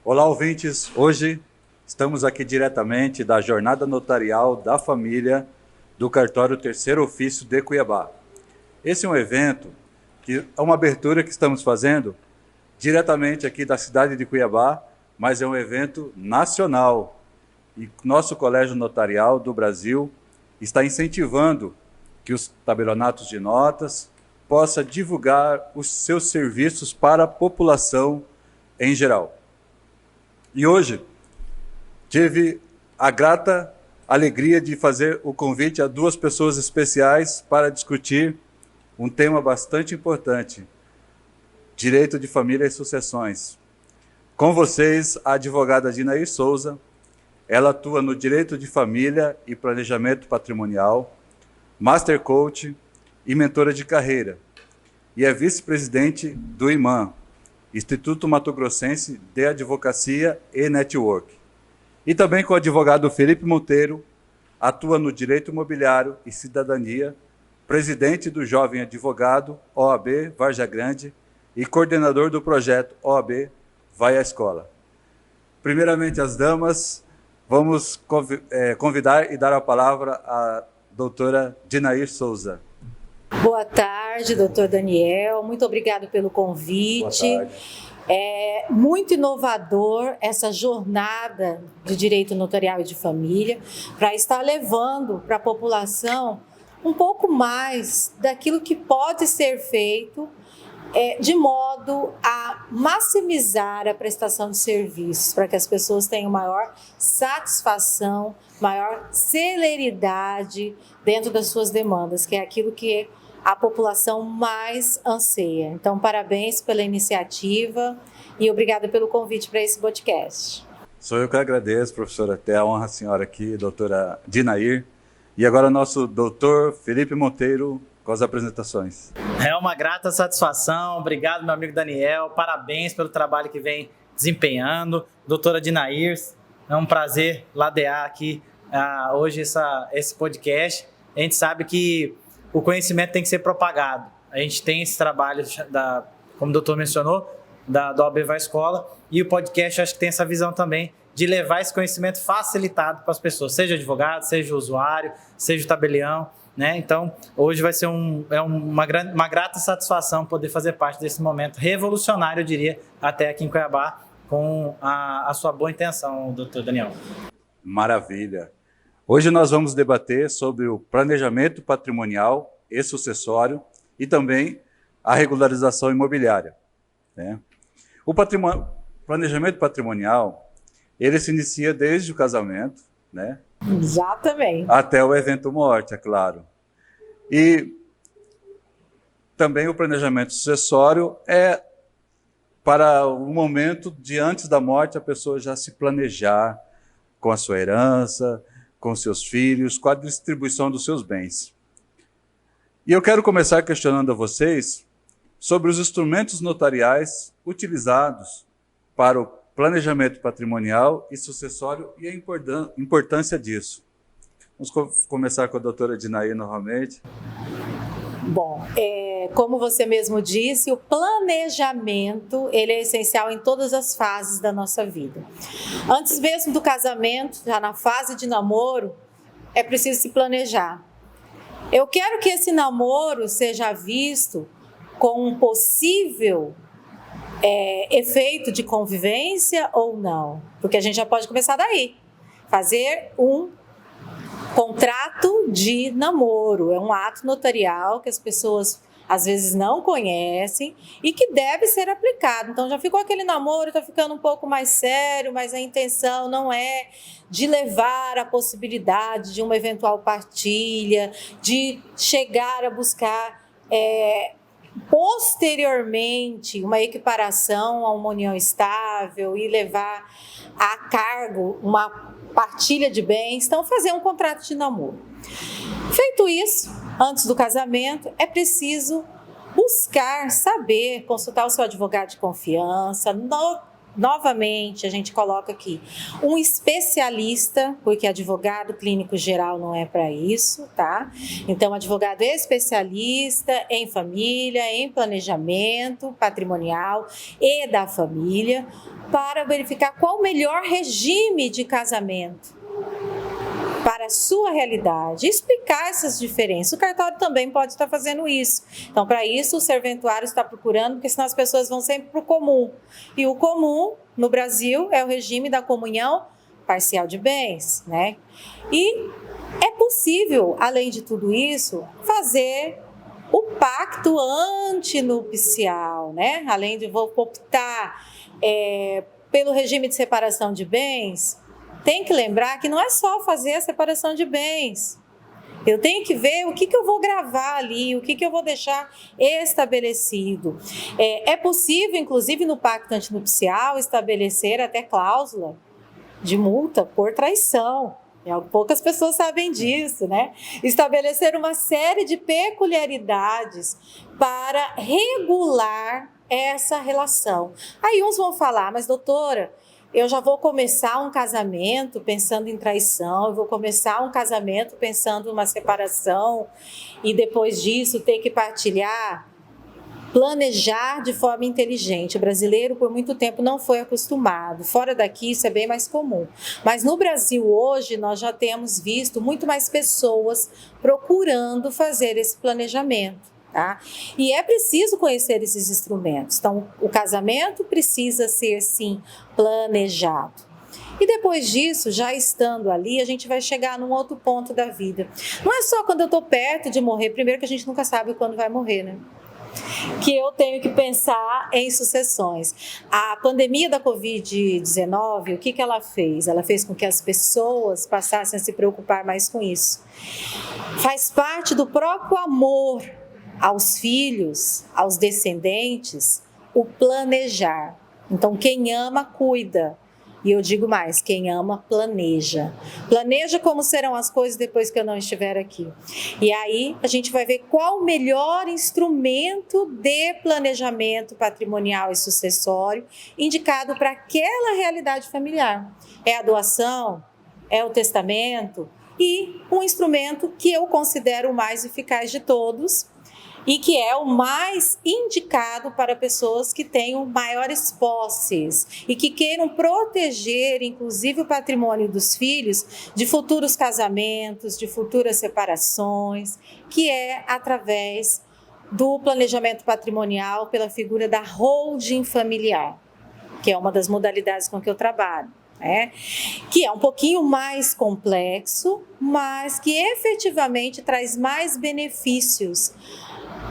Olá, ouvintes. Hoje estamos aqui diretamente da Jornada Notarial da Família do Cartório Terceiro Ofício de Cuiabá. Esse é um evento que é uma abertura que estamos fazendo diretamente aqui da cidade de Cuiabá, mas é um evento nacional. E nosso Colégio Notarial do Brasil está incentivando que os tabelionatos de notas possam divulgar os seus serviços para a população em geral. E hoje tive a grata alegria de fazer o convite a duas pessoas especiais para discutir um tema bastante importante: direito de família e sucessões. Com vocês, a advogada Dinair Souza. Ela atua no direito de família e planejamento patrimonial, Master Coach e mentora de carreira, e é vice-presidente do IMAN, Instituto Mato Grossense de Advocacia e Network. E também com o advogado Felipe Monteiro, atua no direito imobiliário e cidadania, presidente do Jovem Advogado, OAB Várzea Grande, e coordenador do projeto OAB Vai à Escola. Primeiramente, as damas, vamos convidar e dar a palavra à doutora Dinair Souza. Boa tarde, doutor Daniel. Muito obrigado pelo convite. Boa tarde. É muito inovador essa jornada de direito notarial e de família para estar levando para a população um pouco mais daquilo que pode ser feito de modo a maximizar a prestação de serviços, para que as pessoas tenham maior satisfação, maior celeridade dentro das suas demandas, que é aquilo que a população mais anseia. Então, parabéns pela iniciativa e obrigada pelo convite para esse podcast. Sou eu que agradeço, professora, ter a honra a senhora aqui, doutora Dinair. E agora nosso doutor Felipe Monteiro com as apresentações. É uma grata satisfação, obrigado meu amigo Daniel, parabéns pelo trabalho que vem desempenhando. Doutora Dinair, é um prazer ladear aqui hoje esse podcast. A gente sabe que o conhecimento tem que ser propagado. A gente tem esse trabalho, como o doutor mencionou, da OAB Vai à Escola, e o podcast acho que tem essa visão também de levar esse conhecimento facilitado para as pessoas, seja advogado, seja usuário, seja tabelião, né? Então, hoje vai ser uma grata satisfação poder fazer parte desse momento revolucionário, eu diria, até aqui em Cuiabá, com a sua boa intenção, doutor Daniel. Maravilha! Hoje nós vamos debater sobre o planejamento patrimonial e sucessório e também a regularização imobiliária, né? O planejamento patrimonial, ele se inicia desde o casamento, né? Exatamente. Até o evento morte, é claro. E também o planejamento sucessório é para o momento de antes da morte a pessoa já se planejar com a sua herança, com seus filhos, com a distribuição dos seus bens. E eu quero começar questionando a vocês sobre os instrumentos notariais utilizados para o planejamento patrimonial e sucessório e a importância disso. Vamos começar com a doutora Dinair novamente. Bom, como você mesmo disse, o planejamento ele é essencial em todas as fases da nossa vida. Antes mesmo do casamento, já na fase de namoro, é preciso se planejar. Eu quero que esse namoro seja visto com um possível efeito de convivência ou não, porque a gente já pode começar daí, fazer um contrato de namoro, é um ato notarial que as pessoas às vezes não conhecem e que deve ser aplicado. Então já ficou aquele namoro, está ficando um pouco mais sério, mas a intenção não é de levar a possibilidade de uma eventual partilha, de chegar a buscar posteriormente uma equiparação a uma união estável e levar a cargo uma partilha de bens. Então fazer um contrato de namoro. Feito isso, antes do casamento, é preciso buscar, saber, consultar o seu advogado de confiança, novamente, a gente coloca aqui um especialista, porque advogado clínico geral não é para isso, tá? Então, advogado especialista em família, em planejamento patrimonial e da família, para verificar qual o melhor regime de casamento para a sua realidade, explicar essas diferenças. O cartório também pode estar fazendo isso. Então, para isso, o serventuário está procurando, porque senão as pessoas vão sempre para o comum. E o comum, no Brasil, é o regime da comunhão parcial de bens, né? E é possível, além de tudo isso, fazer o pacto antinupcial, né? Além de vou optar pelo regime de separação de bens, tem que lembrar que não é só fazer a separação de bens. Eu tenho que ver o que eu vou gravar ali, o que eu vou deixar estabelecido. É possível, inclusive no pacto antinupcial, estabelecer até cláusula de multa por traição. Poucas pessoas sabem disso, né? Estabelecer uma série de peculiaridades para regular essa relação. Aí uns vão falar, mas doutora, eu já vou começar um casamento pensando em traição, eu vou começar um casamento pensando em uma separação e depois disso ter que partilhar. Planejar de forma inteligente. O brasileiro, por muito tempo, não foi acostumado. Fora daqui, isso é bem mais comum. Mas no Brasil, hoje, nós já temos visto muito mais pessoas procurando fazer esse planejamento. Tá? E é preciso conhecer esses instrumentos. Então, o casamento precisa ser, sim, planejado. E depois disso, já estando ali, a gente vai chegar num outro ponto da vida. Não é só quando eu estou perto de morrer, primeiro que a gente nunca sabe quando vai morrer, né? Que eu tenho que pensar em sucessões. A pandemia da Covid-19, o que ela fez? Ela fez com que as pessoas passassem a se preocupar mais com isso. Faz parte do próprio amor aos filhos, aos descendentes, o planejar. Então, quem ama, cuida. E eu digo mais, quem ama, planeja. Planeja como serão as coisas depois que eu não estiver aqui. E aí, a gente vai ver qual o melhor instrumento de planejamento patrimonial e sucessório indicado para aquela realidade familiar. É a doação? É o testamento? E um instrumento que eu considero o mais eficaz de todos, e que é o mais indicado para pessoas que tenham maiores posses e que queiram proteger, inclusive, o patrimônio dos filhos de futuros casamentos, de futuras separações, que é através do planejamento patrimonial pela figura da holding familiar, que é uma das modalidades com que eu trabalho. Que é um pouquinho mais complexo, mas que efetivamente traz mais benefícios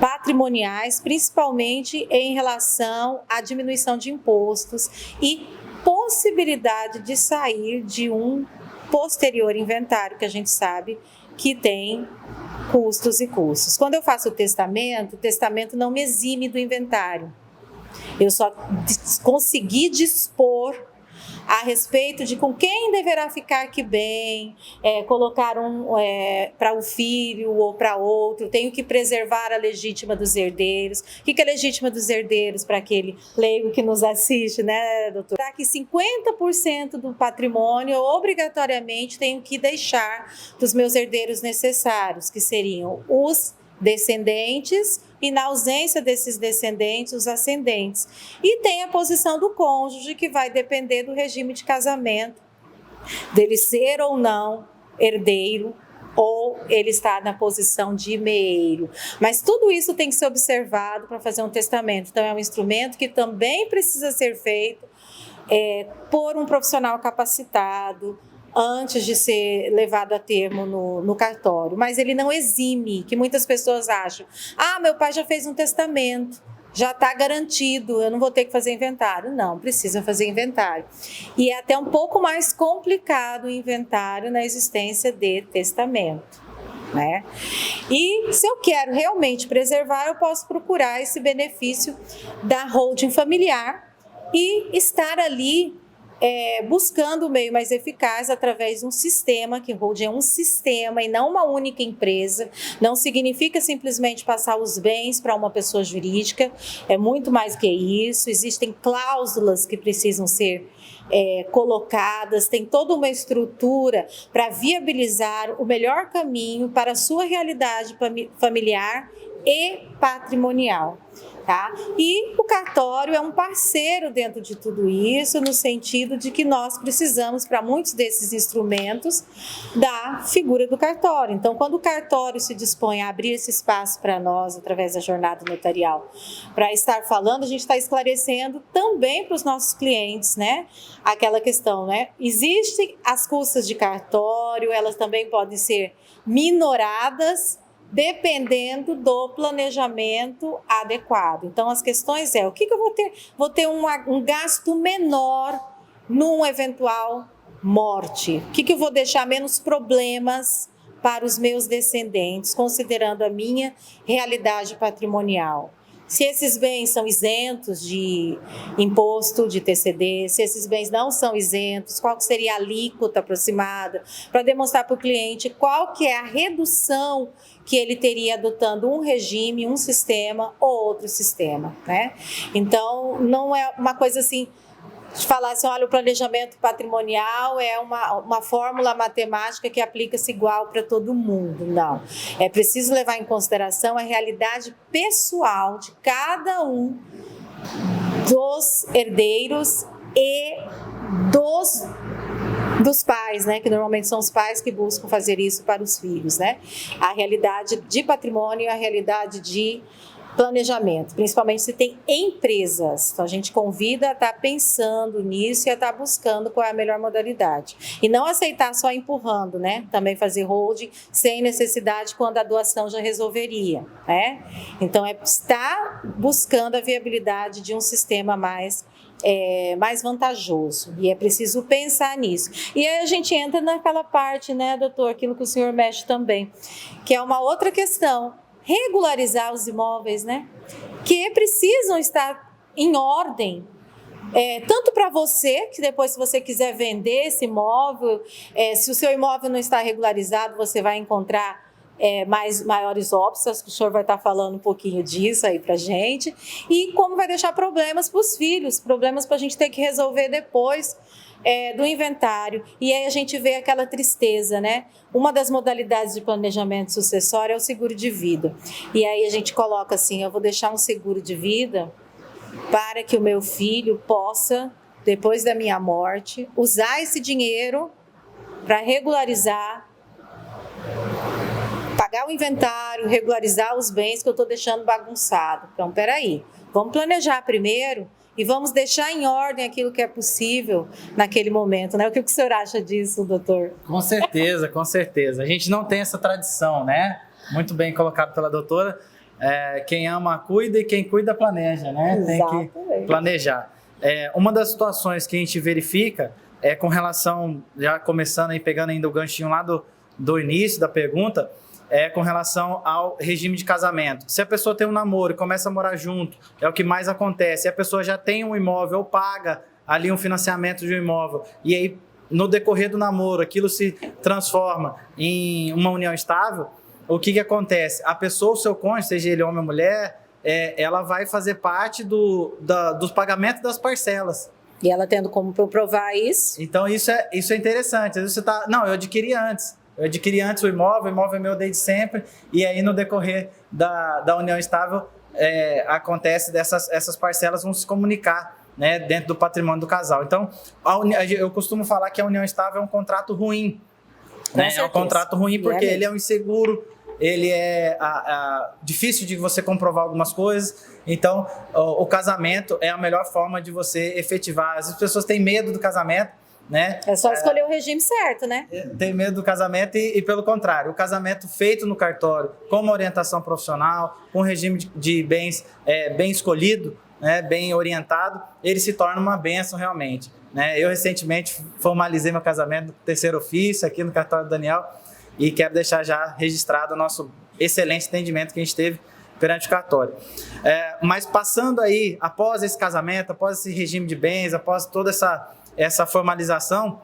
patrimoniais, principalmente em relação à diminuição de impostos e possibilidade de sair de um posterior inventário, que a gente sabe que tem custos e custos. Quando eu faço o testamento não me exime do inventário. Eu só consegui dispor a respeito de com quem deverá ficar que bem, colocar para um filho ou para outro, tenho que preservar a legítima dos herdeiros. O que é legítima dos herdeiros para aquele leigo que nos assiste, né, doutor? Tá que 50% do patrimônio eu obrigatoriamente tenho que deixar para os meus herdeiros necessários, que seriam os descendentes e, na ausência desses descendentes, os ascendentes. E tem a posição do cônjuge, que vai depender do regime de casamento, dele ser ou não herdeiro, ou ele estar na posição de meeiro. Mas tudo isso tem que ser observado para fazer um testamento. Então, é um instrumento que também precisa ser feito por um profissional capacitado, antes de ser levado a termo no cartório. Mas ele não exime, que muitas pessoas acham, meu pai já fez um testamento, já está garantido, eu não vou ter que fazer inventário. Não, precisa fazer inventário. E é até um pouco mais complicado o inventário na existência de testamento, né? E se eu quero realmente preservar, eu posso procurar esse benefício da holding familiar e estar ali buscando o meio mais eficaz através de um sistema, que holding é um sistema e não uma única empresa. Não significa simplesmente passar os bens para uma pessoa jurídica, é muito mais que isso. Existem cláusulas que precisam ser colocadas, tem toda uma estrutura para viabilizar o melhor caminho para a sua realidade familiar e patrimonial. Tá? E o cartório é um parceiro dentro de tudo isso, no sentido de que nós precisamos, para muitos desses instrumentos, da figura do cartório. Então, quando o cartório se dispõe a abrir esse espaço para nós, através da jornada notarial, para estar falando, a gente está esclarecendo também para os nossos clientes, né? Aquela questão, né? Existem as custas de cartório, elas também podem ser minoradas, dependendo do planejamento adequado. Então, as questões o que eu vou ter? Vou ter um gasto menor num eventual morte. O que eu vou deixar menos problemas para os meus descendentes, considerando a minha realidade patrimonial? Se esses bens são isentos de imposto de TCD, se esses bens não são isentos, qual seria a alíquota aproximada, para demonstrar para o cliente qual que é a redução que ele teria adotando um regime, um sistema ou outro sistema, né? Então, não é uma coisa assim, de falar assim, olha, o planejamento patrimonial é uma fórmula matemática que aplica-se igual para todo mundo. Não. É preciso levar em consideração a realidade pessoal de cada um dos herdeiros e dos pais, né, que normalmente são os pais que buscam fazer isso para os filhos, né? A realidade de patrimônio e a realidade de planejamento, principalmente se tem empresas. Então, a gente convida a estar pensando nisso e a estar buscando qual é a melhor modalidade. E não aceitar só empurrando, né? Também fazer holding sem necessidade quando a doação já resolveria, né? Então, estar buscando a viabilidade de um sistema mais vantajoso, e é preciso pensar nisso. E aí a gente entra naquela parte, né, doutor, aquilo que o senhor mexe também, que é uma outra questão, regularizar os imóveis, né, que precisam estar em ordem, tanto para você, que depois, se você quiser vender esse imóvel, se o seu imóvel não está regularizado, você vai encontrar maiores óbices, que o senhor vai estar falando um pouquinho disso aí pra gente, e como vai deixar problemas para os filhos, problemas para a gente ter que resolver depois do inventário. E aí a gente vê aquela tristeza, né? Uma das modalidades de planejamento sucessório é o seguro de vida. E aí a gente coloca assim, eu vou deixar um seguro de vida para que o meu filho possa, depois da minha morte, usar esse dinheiro para regularizar, pagar o inventário, regularizar os bens que eu estou deixando bagunçado. Então, peraí, vamos planejar primeiro e vamos deixar em ordem aquilo que é possível naquele momento, né? O que o senhor acha disso, doutor? Com certeza, com certeza. A gente não tem essa tradição, né? Muito bem colocado pela doutora. Quem ama, cuida, e quem cuida, planeja, né? Exatamente. Tem que planejar. Uma das situações que a gente verifica é com relação, já começando aí, pegando ainda o ganchinho lá do início da pergunta, com relação ao regime de casamento. Se a pessoa tem um namoro e começa a morar junto, é o que mais acontece. E a pessoa já tem um imóvel ou paga ali um financiamento de um imóvel, e aí no decorrer do namoro aquilo se transforma em uma união estável, o que acontece? A pessoa, o seu cônjuge, seja ele homem ou mulher, ela vai fazer parte dos pagamentos das parcelas. E ela tendo como provar isso? Então isso é interessante. Às vezes você tá, não, eu adquiri antes o imóvel é meu desde sempre, e aí no decorrer da união estável acontece essas parcelas vão se comunicar, né, dentro do patrimônio do casal. Então, eu costumo falar que a união estável é um contrato ruim, né? É um contrato ruim porque ele é um inseguro, ele é difícil de você comprovar algumas coisas. Então, o casamento é a melhor forma de você efetivar. As pessoas têm medo do casamento, né? É só escolher o regime certo, né? Tem medo do casamento e pelo contrário, o casamento feito no cartório, com uma orientação profissional, com um regime de bens bem escolhido, né, bem orientado, ele se torna uma bênção realmente, né? Eu recentemente formalizei meu casamento no terceiro ofício aqui no cartório do Daniel, e quero deixar já registrado o nosso excelente entendimento que a gente teve perante o cartório. Mas passando aí, após esse casamento, após esse regime de bens, após toda essa formalização,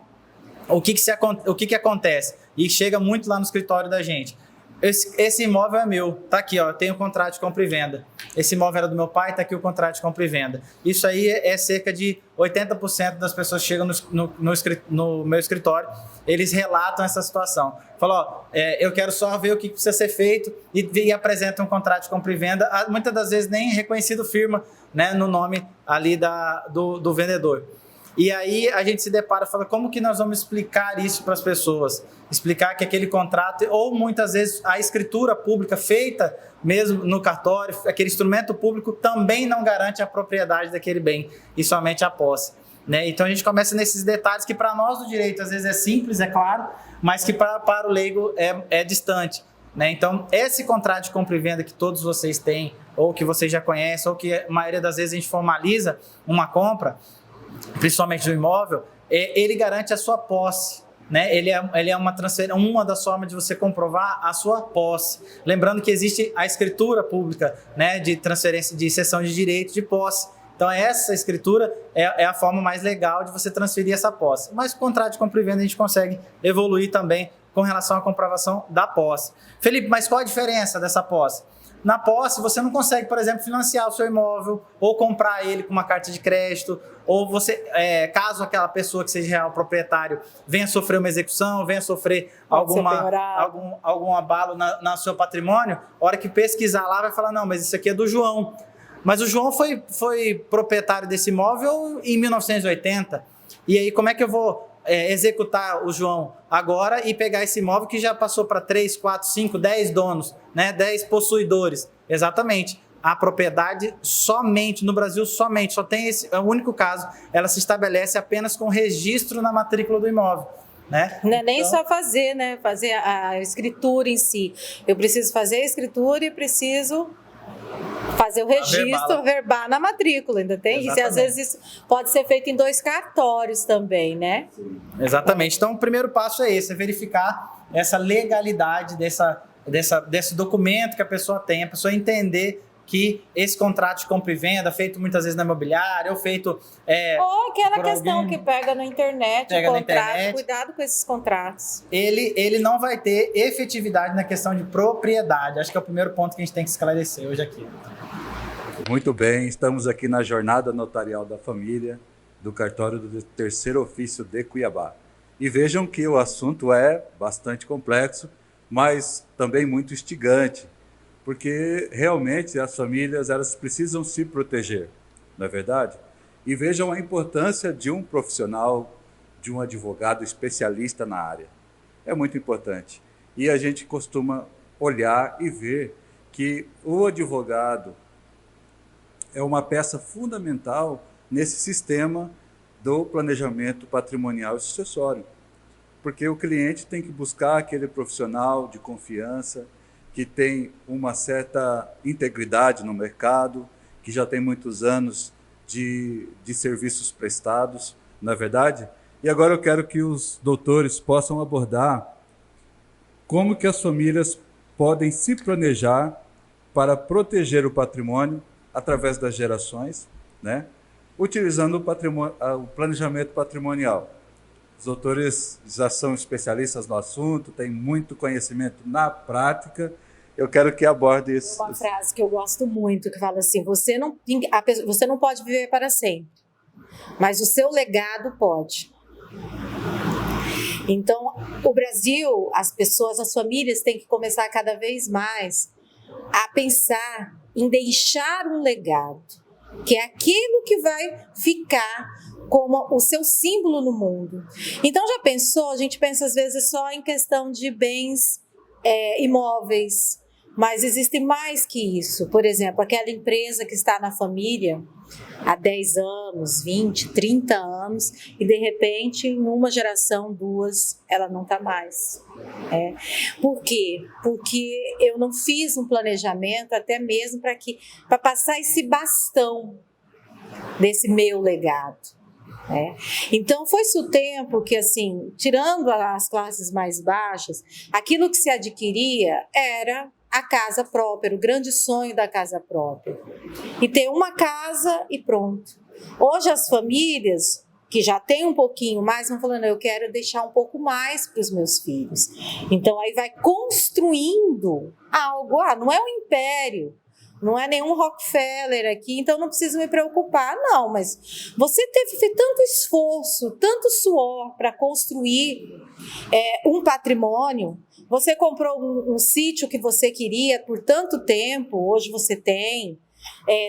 o que acontece? E chega muito lá no escritório da gente. Esse imóvel é meu, tá aqui, ó, eu tenho o contrato de compra e venda. Esse imóvel era do meu pai, tá aqui o contrato de compra e venda. Isso aí é cerca de 80% das pessoas que chegam no meu escritório, eles relatam essa situação. Falam, ó, eu quero só ver o que precisa ser feito e apresentam um contrato de compra e venda, muitas das vezes nem reconhecido firma, né, no nome ali do vendedor. E aí a gente se depara e fala, como que nós vamos explicar isso para as pessoas? Explicar que aquele contrato, ou muitas vezes a escritura pública feita mesmo no cartório, aquele instrumento público também não garante a propriedade daquele bem, e somente a posse. Né? Então a gente começa nesses detalhes que para nós do direito às vezes é simples, é claro, mas que para o leigo é distante. Né? Então esse contrato de compra e venda que todos vocês têm, ou que vocês já conhecem, ou que a maioria das vezes a gente formaliza uma compra, principalmente do imóvel, ele garante a sua posse, né? Ele é uma transferência, uma das formas de você comprovar a sua posse. Lembrando que existe a escritura pública, né, de transferência, de cessão de direito de posse. Então essa escritura é a forma mais legal de você transferir essa posse. Mas o contrato de compra e venda a gente consegue evoluir também com relação à comprovação da posse. Felipe, mas qual a diferença dessa posse? Na posse, você não consegue, por exemplo, financiar o seu imóvel ou comprar ele com uma carta de crédito, ou você, caso aquela pessoa que seja real proprietário venha sofrer uma execução, venha sofrer algum abalo no seu patrimônio, a hora que pesquisar lá vai falar, não, mas isso aqui é do João. Mas o João foi proprietário desse imóvel em 1980, e aí como é que eu vou executar o João agora e pegar esse imóvel que já passou para 3, 4, 5, 10 donos, né? 10 possuidores. Exatamente. A propriedade somente, no Brasil somente, só tem esse, é o único caso, ela se estabelece apenas com registro na matrícula do imóvel. Né? Não é nem só fazer, né? Fazer a escritura em si. Eu preciso fazer a escritura e preciso fazer o registro verbal na matrícula, ainda tem isso. E às vezes isso pode ser feito em 2 cartórios também, né? Exatamente. Então, o primeiro passo é esse, é verificar essa legalidade desse documento que a pessoa tem, a pessoa entender que esse contrato de compra e venda, feito muitas vezes na imobiliária, ou feito... ou aquela questão que pega na internet, cuidado com esses contratos. Ele não vai ter efetividade na questão de propriedade. Acho que é o primeiro ponto que a gente tem que esclarecer hoje aqui. Muito bem, estamos aqui na Jornada Notarial da Família, do Cartório do Terceiro Ofício de Cuiabá. E vejam que o assunto é bastante complexo, mas também muito instigante, porque realmente as famílias elas precisam se proteger, não é verdade? E vejam a importância de um profissional, de um advogado especialista na área. É muito importante. E a gente costuma olhar e ver que o advogado é uma peça fundamental nesse sistema do planejamento patrimonial e sucessório, porque o cliente tem que buscar aquele profissional de confiança, que tem uma certa integridade no mercado, que já tem muitos anos de serviços prestados, não é verdade? E agora eu quero que os doutores possam abordar como que as famílias podem se planejar para proteger o patrimônio através das gerações, né? Utilizando o planejamento patrimonial. Os doutores já são especialistas no assunto, têm muito conhecimento na prática. Eu quero que aborde isso. Uma frase que eu gosto muito, que fala assim, você não pode viver para sempre, mas o seu legado pode. Então, o Brasil, as pessoas, as famílias têm que começar cada vez mais a pensar em deixar um legado, que é aquilo que vai ficar como o seu símbolo no mundo. Então, já pensou? A gente pensa às vezes só em questão de bens imóveis, mas existe mais que isso. Por exemplo, aquela empresa que está na família há 10 anos, 20, 30 anos, e de repente, em uma geração, 2, ela não está mais. Por quê? Porque eu não fiz um planejamento até mesmo para passar esse bastão desse meu legado. Então, foi-se o tempo que, assim, tirando as classes mais baixas, aquilo que se adquiria era a casa própria, o grande sonho da casa própria. E ter uma casa e pronto. Hoje as famílias que já tem um pouquinho mais, vão falando, eu quero deixar um pouco mais para os meus filhos. Então, aí vai construindo algo. Não é um império, não é nenhum Rockefeller aqui, então não preciso me preocupar. Não, mas você teve tanto esforço, tanto suor para construir um patrimônio. Você comprou um sítio que você queria por tanto tempo, hoje você tem.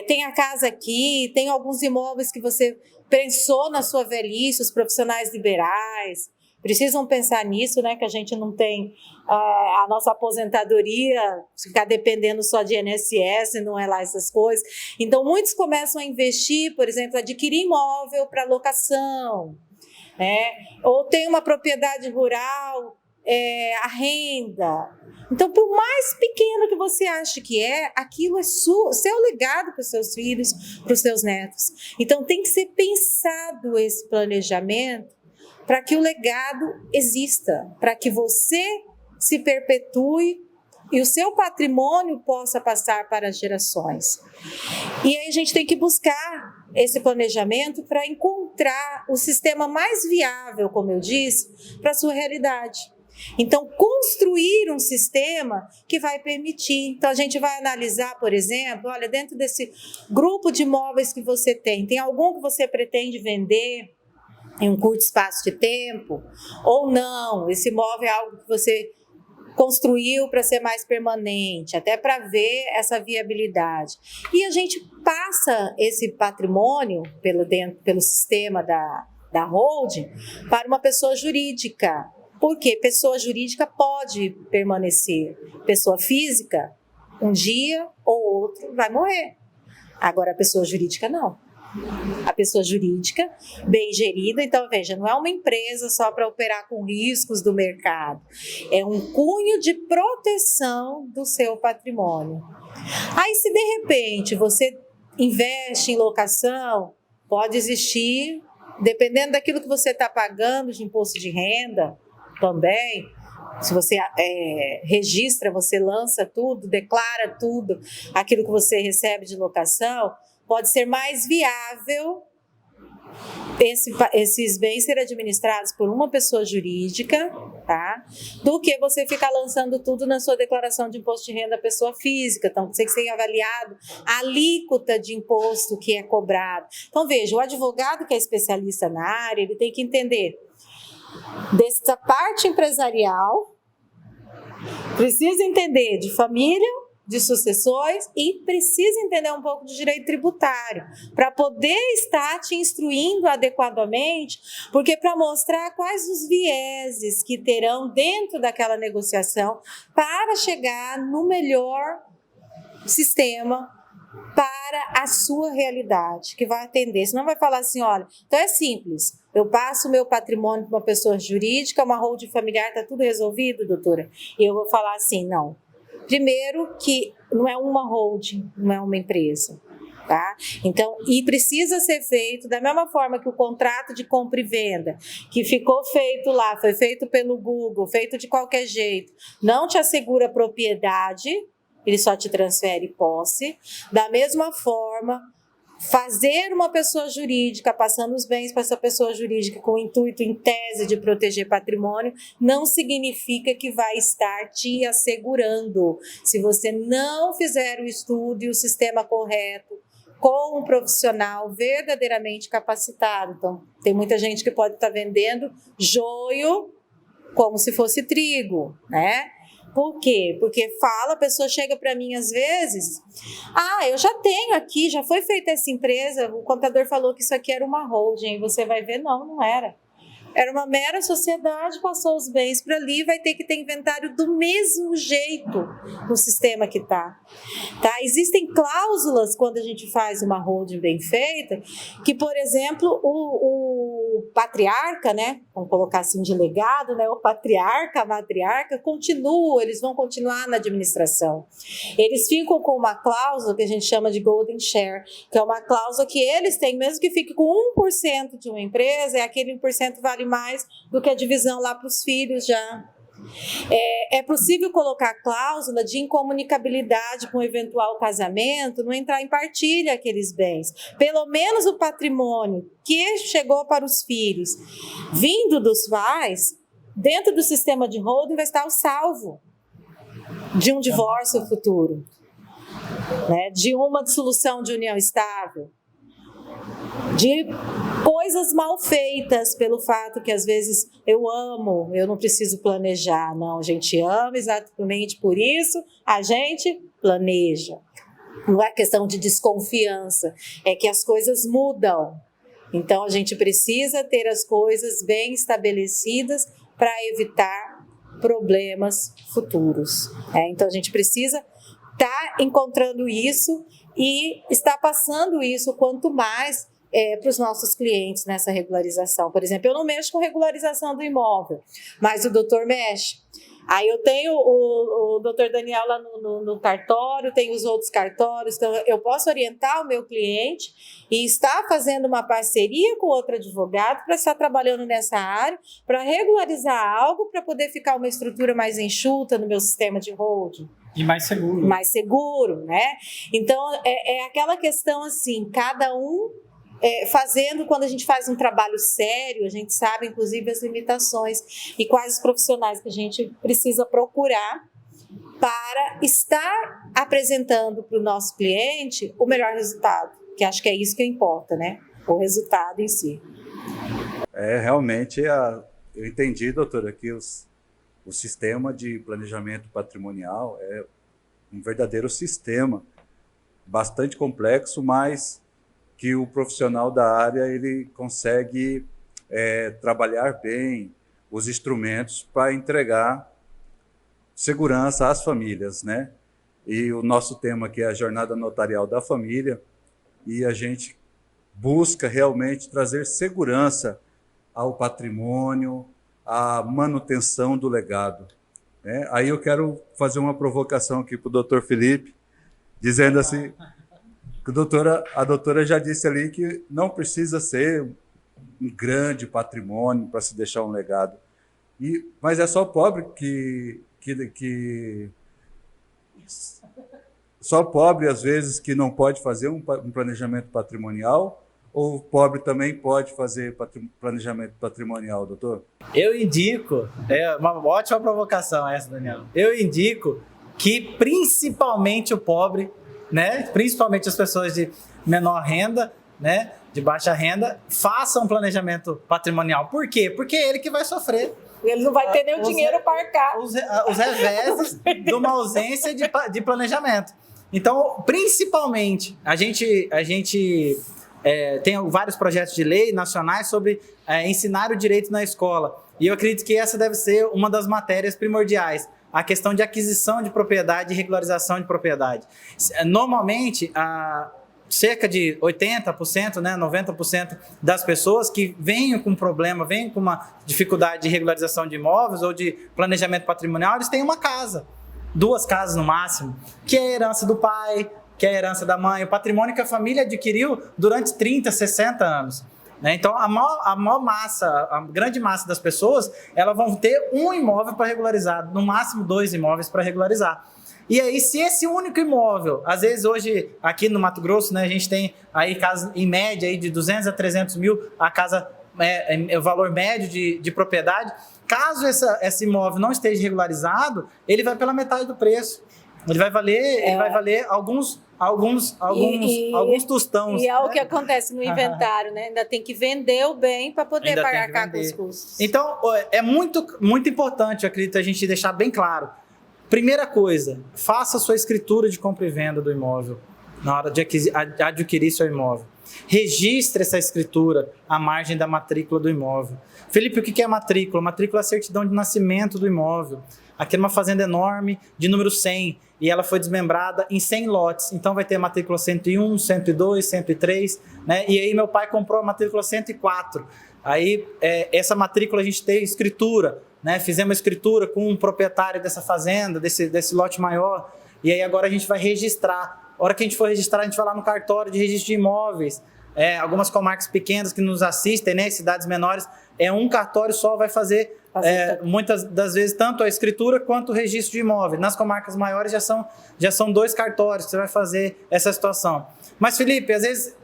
Tem a casa aqui, tem alguns imóveis que você pensou na sua velhice, os profissionais liberais precisam pensar nisso, né? Que a gente não tem a nossa aposentadoria, ficar dependendo só de INSS, não é lá essas coisas. Então, muitos começam a investir, por exemplo, adquirir imóvel para locação, ou tem uma propriedade rural, a renda. Então, por mais pequeno que você ache que aquilo é seu legado para os seus filhos, para os seus netos. Então, tem que ser pensado esse planejamento para que o legado exista, para que você se perpetue e o seu patrimônio possa passar para as gerações. E aí a gente tem que buscar esse planejamento para encontrar o sistema mais viável, como eu disse, para a sua realidade. Então, construir um sistema que vai permitir. Então, a gente vai analisar, por exemplo, olha, dentro desse grupo de imóveis que você tem algum que você pretende vender em um curto espaço de tempo? Ou não? Esse imóvel é algo que você construiu para ser mais permanente, até para ver essa viabilidade. E a gente passa esse patrimônio pelo sistema da holding para uma pessoa jurídica. Porque pessoa jurídica pode permanecer, pessoa física, um dia ou outro vai morrer. Agora, a pessoa jurídica não. A pessoa jurídica, bem gerida, então veja, não é uma empresa só para operar com riscos do mercado, é um cunho de proteção do seu patrimônio. Aí, se de repente você investe em locação, pode existir, dependendo daquilo que você está pagando de imposto de renda, também, se você registra, você lança tudo, declara tudo, aquilo que você recebe de locação, pode ser mais viável esses bens serem administrados por uma pessoa jurídica, tá? Do que você ficar lançando tudo na sua declaração de imposto de renda pessoa física. Então, tem que ser avaliado a alíquota de imposto que é cobrado. Então, veja, o advogado que é especialista na área, ele tem que entender dessa parte empresarial, precisa entender de família, de sucessões e precisa entender um pouco de direito tributário para poder estar te instruindo adequadamente, porque para mostrar quais os vieses que terão dentro daquela negociação para chegar no melhor sistema para a sua realidade, que vai atender. Senão vai falar assim, olha, então é simples, eu passo o meu patrimônio para uma pessoa jurídica, uma holding familiar, está tudo resolvido, doutora? E eu vou falar assim, não. Primeiro que não é uma holding, não é uma empresa, tá? Então, e precisa ser feito da mesma forma que o contrato de compra e venda, que ficou feito lá, foi feito pelo Google, feito de qualquer jeito, não te assegura propriedade, ele só te transfere posse. Da mesma forma, fazer uma pessoa jurídica, passando os bens para essa pessoa jurídica com o intuito, em tese, de proteger patrimônio, não significa que vai estar te assegurando. Se você não fizer o estudo e o sistema correto, com um profissional verdadeiramente capacitado. Então, tem muita gente que pode estar vendendo joio como se fosse trigo, né? Por quê? Porque a pessoa chega para mim às vezes, eu já tenho aqui, já foi feita essa empresa, o contador falou que isso aqui era uma holding, e você vai ver, não era. Era uma mera sociedade, passou os bens para ali, vai ter que ter inventário do mesmo jeito no sistema que está. Tá? Existem cláusulas quando a gente faz uma holding bem feita, que, por exemplo, o patriarca, né, vamos colocar assim de legado, né, o patriarca, a matriarca, continua, eles vão continuar na administração. Eles ficam com uma cláusula que a gente chama de golden share, que é uma cláusula que eles têm, mesmo que fique com 1% de uma empresa, aquele 1% vale mais do que a divisão lá para os filhos já. É possível colocar cláusula de incomunicabilidade com o eventual casamento, não entrar em partilha aqueles bens. Pelo menos o patrimônio que chegou para os filhos, vindo dos pais, dentro do sistema de holding vai estar o salvo de um divórcio futuro, né? De uma dissolução de união estável, de coisas mal feitas pelo fato que às vezes eu não preciso planejar. Não, a gente ama exatamente por isso, a gente planeja. Não é questão de desconfiança, é que as coisas mudam. Então a gente precisa ter as coisas bem estabelecidas para evitar problemas futuros. Então a gente precisa estar encontrando isso e estar passando isso quanto mais para os nossos clientes nessa regularização. Por exemplo, eu não mexo com regularização do imóvel, mas o doutor mexe. Aí eu tenho o doutor Daniel lá no cartório, tenho os outros cartórios, então eu posso orientar o meu cliente e estar fazendo uma parceria com outro advogado para estar trabalhando nessa área, para regularizar algo, para poder ficar uma estrutura mais enxuta no meu sistema de holding. E mais seguro. Mais seguro, né? Então, é aquela questão assim, cada um fazendo. Quando a gente faz um trabalho sério, a gente sabe, inclusive, as limitações e quais os profissionais que a gente precisa procurar para estar apresentando para o nosso cliente o melhor resultado, que acho que é isso que importa, né? O resultado em si. Realmente, eu entendi, doutora, que o sistema de planejamento patrimonial é um verdadeiro sistema, bastante complexo, mas que o profissional da área ele consegue trabalhar bem os instrumentos para entregar segurança às famílias, né? E o nosso tema aqui é a Jornada Notarial da Família, e a gente busca realmente trazer segurança ao patrimônio, à manutenção do legado, né? Aí eu quero fazer uma provocação aqui para o doutor Felipe, dizendo assim, que a doutora já disse ali que não precisa ser um grande patrimônio para se deixar um legado. Mas é só pobre só pobre, às vezes, que não pode fazer um planejamento patrimonial, ou o pobre também pode fazer planejamento patrimonial, doutor? Eu indico, é uma ótima provocação essa, Daniel. Eu indico que principalmente o pobre, né, principalmente as pessoas de menor renda, né, de baixa renda, façam um planejamento patrimonial. Por quê? Porque é ele que vai sofrer. Ele não vai ter nem o dinheiro para arcar. Os reveses de uma ausência de planejamento. Então, principalmente, a gente tem vários projetos de lei nacionais sobre ensinar o direito na escola. E eu acredito que essa deve ser uma das matérias primordiais. A questão de aquisição de propriedade e regularização de propriedade. Normalmente, cerca de 80%, né, 90% das pessoas que vêm com problema, vêm com uma dificuldade de regularização de imóveis ou de planejamento patrimonial, eles têm uma casa, 2 casas no máximo, que é a herança do pai, que é a herança da mãe, o patrimônio que a família adquiriu durante 30, 60 anos. Então, a grande massa das pessoas, elas vão ter um imóvel para regularizar, no máximo 2 imóveis para regularizar. E aí, se esse único imóvel, às vezes hoje, aqui no Mato Grosso, né, a gente tem aí casas em média aí de 200 a 300 mil, a casa é o valor médio de propriedade. Caso esse imóvel não esteja regularizado, ele vai pela metade do preço. Ele vai valer alguns tostões. E é o que acontece no inventário, né? Ainda tem que vender o bem para poder arcar com os custos. Então, é muito, muito importante, eu acredito, a gente deixar bem claro. Primeira coisa, faça a sua escritura de compra e venda do imóvel na hora de adquirir seu imóvel. Registre essa escritura à margem da matrícula do imóvel. Felipe, o que é matrícula? Matrícula é a certidão de nascimento do imóvel. Aqui é uma fazenda enorme, de número 100, e ela foi desmembrada em 100 lotes. Então vai ter a matrícula 101, 102, 103, né? E aí meu pai comprou a matrícula 104. Aí essa matrícula a gente tem escritura, né? Fizemos uma escritura com um proprietário dessa fazenda, desse lote maior, e aí agora a gente vai registrar. A hora que a gente for registrar, a gente vai lá no cartório de registro de imóveis, algumas comarcas pequenas que nos assistem, né, cidades menores, um cartório só vai fazer muitas das vezes tanto a escritura quanto o registro de imóvel. Nas comarcas maiores já são 2 cartórios que você vai fazer essa situação. Mas, Felipe, às vezes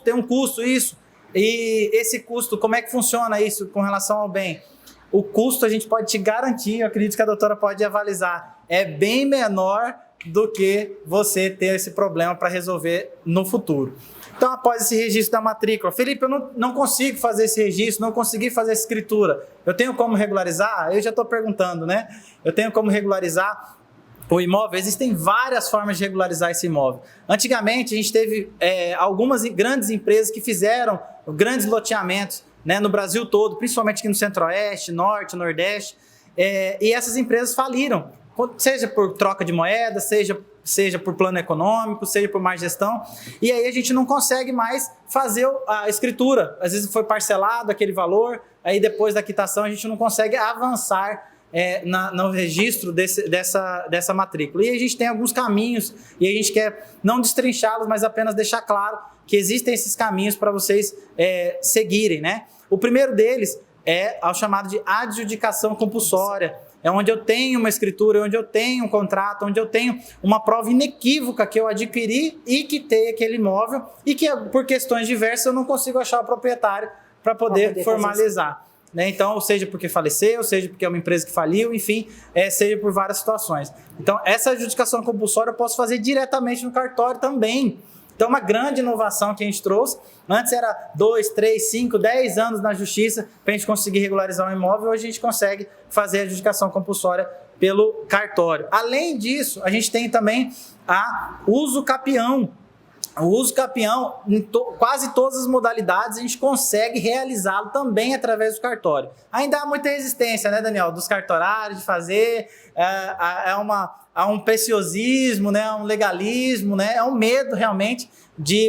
tem um custo isso, e esse custo, como é que funciona isso com relação ao bem? O custo a gente pode te garantir, eu acredito que a doutora pode avalizar, é bem menor do que você ter esse problema para resolver no futuro. Então, após esse registro da matrícula, Felipe, eu não consigo fazer esse registro, não consegui fazer essa escritura. Eu tenho como regularizar? Eu já estou perguntando, né? Eu tenho como regularizar o imóvel? Existem várias formas de regularizar esse imóvel. Antigamente, a gente teve algumas grandes empresas que fizeram grandes loteamentos, né, no Brasil todo, principalmente aqui no Centro-Oeste, Norte, Nordeste, e essas empresas faliram, seja por troca de moeda, seja por plano econômico, seja por má gestão, e aí a gente não consegue mais fazer a escritura. Às vezes foi parcelado aquele valor, aí depois da quitação a gente não consegue avançar no registro dessa matrícula. E a gente tem alguns caminhos, e a gente quer não destrinchá-los, mas apenas deixar claro que existem esses caminhos para vocês seguirem, né? O primeiro deles é o chamado de adjudicação compulsória. É onde eu tenho uma escritura, onde eu tenho um contrato, onde eu tenho uma prova inequívoca que eu adquiri e quitei aquele imóvel e que, por questões diversas, eu não consigo achar o proprietário para poder formalizar. Né? Então, seja porque faleceu, seja porque é uma empresa que faliu, enfim, seja por várias situações. Então, essa adjudicação compulsória eu posso fazer diretamente no cartório também. Então, uma grande inovação que a gente trouxe, antes era 2, 3, 5, 10 anos na justiça para a gente conseguir regularizar um imóvel, hoje a gente consegue fazer a adjudicação compulsória pelo cartório. Além disso, a gente tem também a uso capião. O uso capião, em quase todas as modalidades, a gente consegue realizá-lo também através do cartório. Ainda há muita resistência, né, Daniel, dos cartorários de fazer, há um preciosismo, né, um legalismo, né, é um medo realmente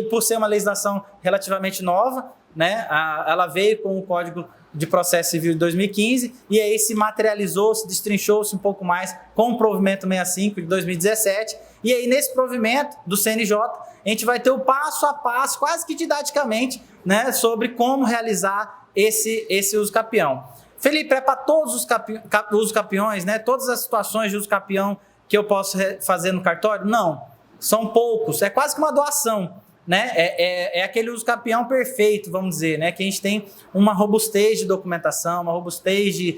por ser uma legislação relativamente nova, né, ela veio com o Código de Processo Civil de 2015 e aí se materializou, se destrinchou-se um pouco mais com o provimento 65 de 2017 e aí nesse provimento do CNJ a gente vai ter o passo a passo, quase que didaticamente, né, sobre como realizar esse uso capião. Felipe, é para todos os usos capiões, né, todas as situações de uso capião que eu posso fazer no cartório? Não, são poucos, é quase que uma doação, né? É aquele uso capião perfeito, vamos dizer, né? Que a gente tem uma robustez de documentação, uma robustez de